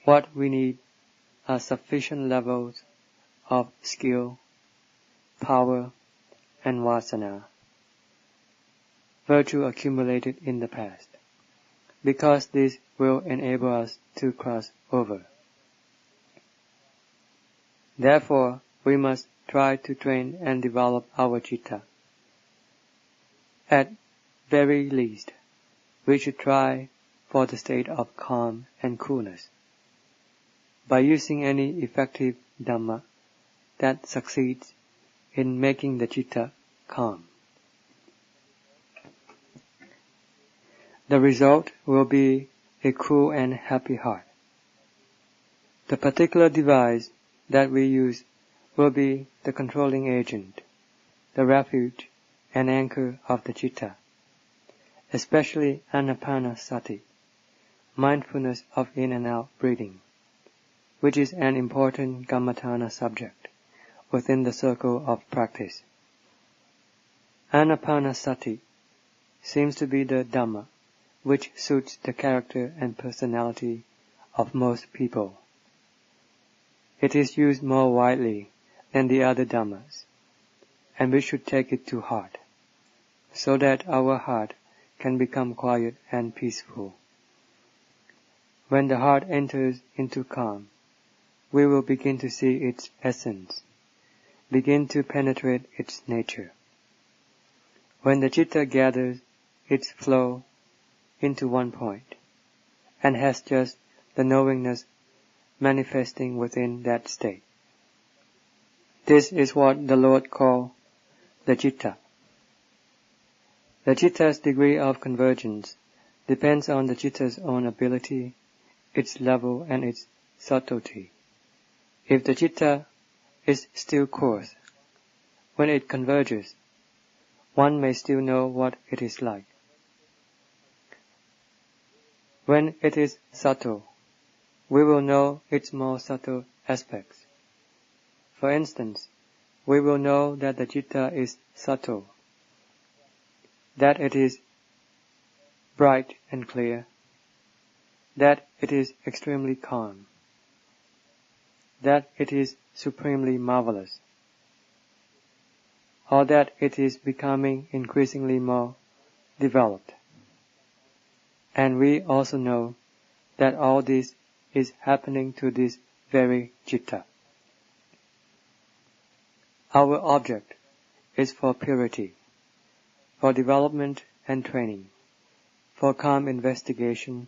What we need are sufficient levels of skill, power, and vasana, virtue accumulated in the past, because this will enable us to cross over. Therefore, we must try to train and develop our citta. At very least, we should try for the state of calm and coolness. By using any effective Dhamma that succeeds in making the citta calm. The result will be a cool and happy heart. The particular device that we use will be the controlling agent, the refuge and anchor of the citta, especially anapanasati, mindfulness of in and out breathing, which is an important kammatthana subject within the circle of practice. Anapanasati seems to be the Dhamma which suits the character and personality of most people. It is used more widely than the other Dhammas, and we should take it to heart, so that our heart can become quiet and peaceful. When the heart enters into calm, we will begin to see its essence, begin to penetrate its nature. When the citta gathers its flow into one point, and has just the knowingness manifesting within that state. This is what the Lord called the citta. The citta's degree of convergence depends on the citta's own ability, its level, and its subtlety. If the citta is still coarse, when it converges, one may still know what it is like. When it is subtle, we will know its more subtle aspects. For instance, we will know that the citta is subtle, that it is bright and clear, that it is extremely calm, that it is supremely marvelous, or that it is becoming increasingly more developed. And we also know that all this is happening to this very citta. Our object is for purity, for development and training, for calm investigation,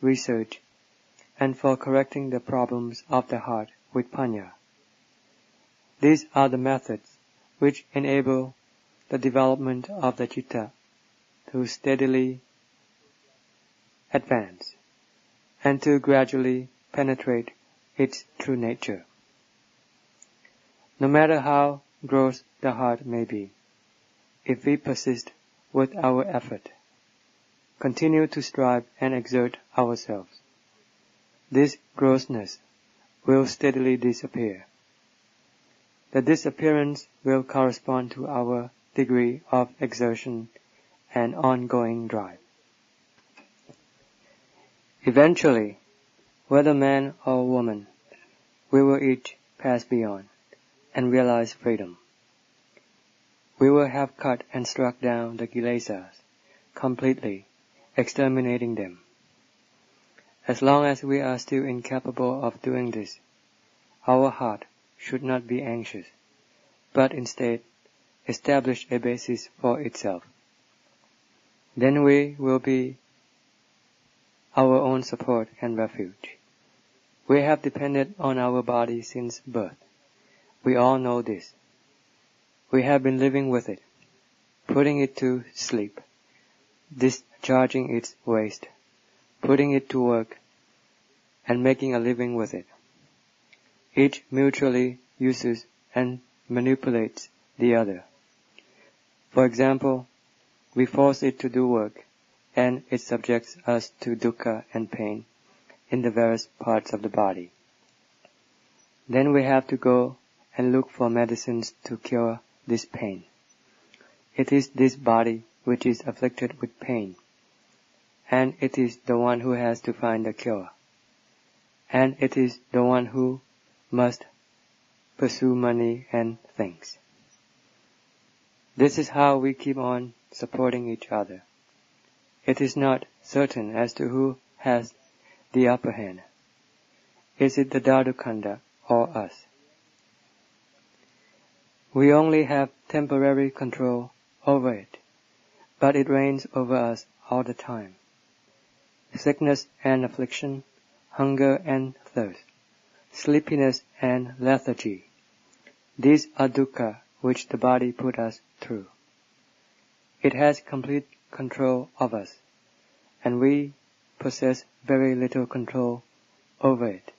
research, and for correcting the problems of the heart with panya. These are the methods which enable the development of the citta to steadily advance and to gradually penetrate its true nature. No matter how gross the heart may be, if we persist with our effort, continue to strive and exert ourselves, this grossness will steadily disappear. The disappearance will correspond to our degree of exertion and ongoing drive. Eventually, whether man or woman, we will each pass beyond and realize freedom. We will have cut and struck down the Kilesas, completely exterminating them. As long as we are still incapable of doing this, our heart should not be anxious, but instead establish a basis for itself. Then we will be our own support and refuge. We have depended on our body since birth. We all know this. We have been living with it, putting it to sleep, discharging its waste, putting it to work, and making a living with it. Each mutually uses and manipulates the other. For example, we force it to do work, and it subjects us to dukkha and pain in the various parts of the body. Then we have to go and look for medicines to cure this pain. It is this body which is afflicted with pain, and it is the one who has to find the cure, and it is the one who must pursue money and things. This is how we keep on supporting each other. It is not certain as to who has the upper hand. Is it the Dhadukanda or us? We only have temporary control over it, but it reigns over us all the time. Sickness and affliction, hunger and thirst, sleepiness and lethargy, these are dukkha which the body put us through. It has complete control of us, and we possess very little control over it.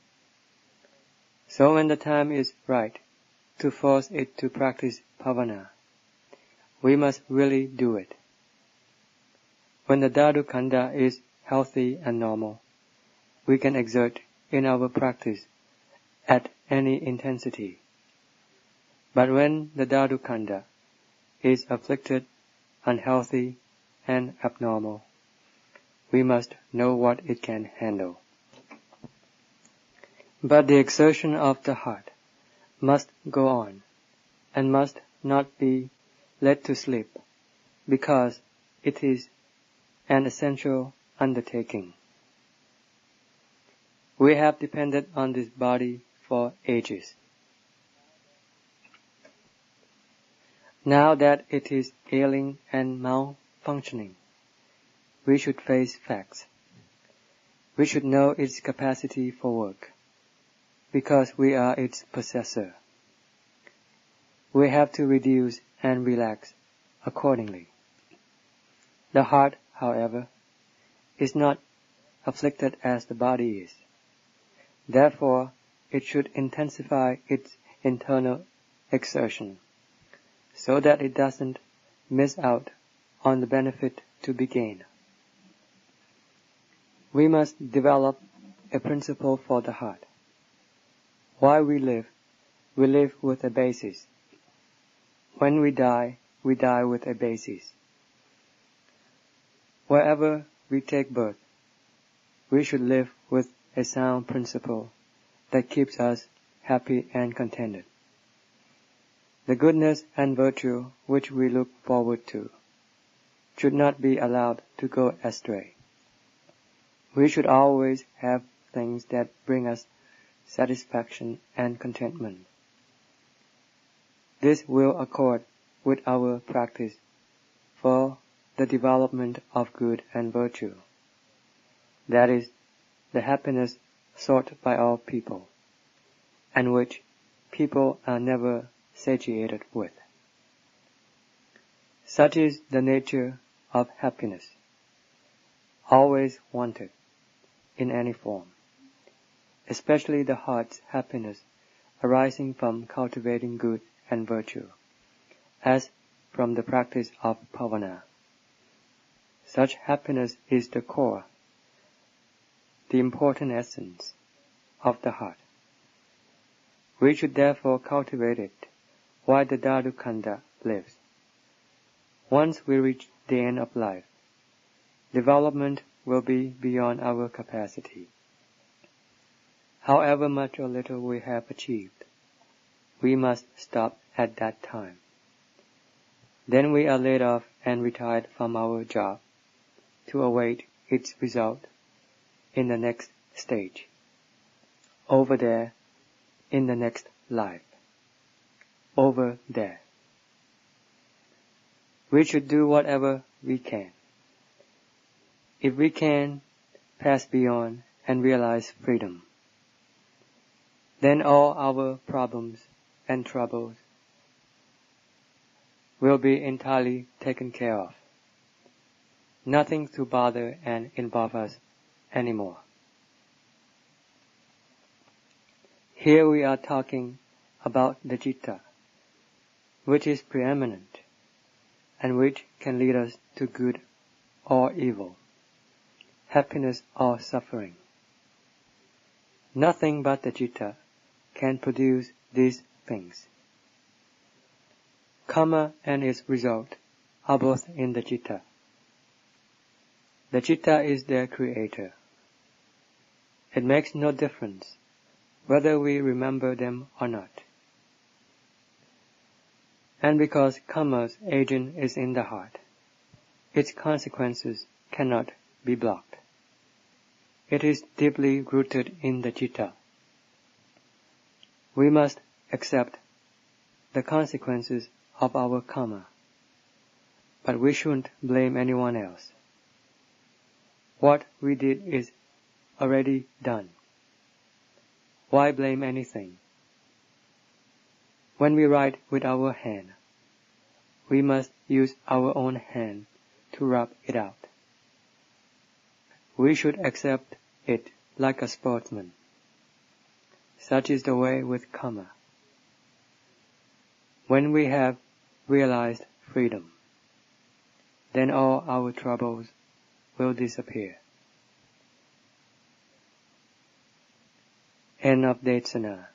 So when the time is right to force it to practice bhavana, we must really do it. When the dhatu khandha is healthy and normal, we can exert in our practice at any intensity. But when the dhatu khandha is afflicted, unhealthy, and abnormal, we must know what it can handle. But the exertion of the heart must go on, and must not be let to slip, because it is an essential undertaking. We have depended on this body for ages. Now that it is ailing and malfunctioning, we should face facts. We should know its capacity for work, because we are its possessor. We have to reduce and relax accordingly. The heart, however, is not afflicted as the body is. Therefore, it should intensify its internal exertion, so that it doesn't miss out on the benefit to be gained. We must develop a principle for the heart. While we live with a basis. When we die with a basis. Wherever we take birth, we should live with a sound principle that keeps us happy and contented. The goodness and virtue which we look forward to should not be allowed to go astray. We should always have things that bring us satisfaction and contentment. This will accord with our practice for the development of good and virtue. That is, the happiness sought by all people, and which people are never satiated with. Such is the nature of happiness, always wanted in any form, especially the heart's happiness arising from cultivating good and virtue, as from the practice of bhavana. Such happiness is the core, the important essence of the heart. We should therefore cultivate it while the dhatu khandha lives. Once we reach the end of life, development will be beyond our capacity. However much or little we have achieved, we must stop at that time. Then we are laid off and retired from our job to await its result in the next stage, over there in the next life, over there. We should do whatever we can. If we can pass beyond and realize freedom, then all our problems and troubles will be entirely taken care of. Nothing to bother and involve us anymore. Here we are talking about the citta, which is preeminent, and which can lead us to good or evil, happiness or suffering. Nothing but the citta can produce these things. Karma and its result are both in the citta. The citta is their creator. It makes no difference whether we remember them or not. And because karma's agent is in the heart, its consequences cannot be blocked. It is deeply rooted in the citta. We must accept the consequences of our karma, but we shouldn't blame anyone else. What we did is already done. Why blame anything? When we write with our hand, we must use our own hand to rub it out. We should accept it like a sportsman. Such is the way with karma. When we have realized freedom, then all our troubles will disappear. End of Desana.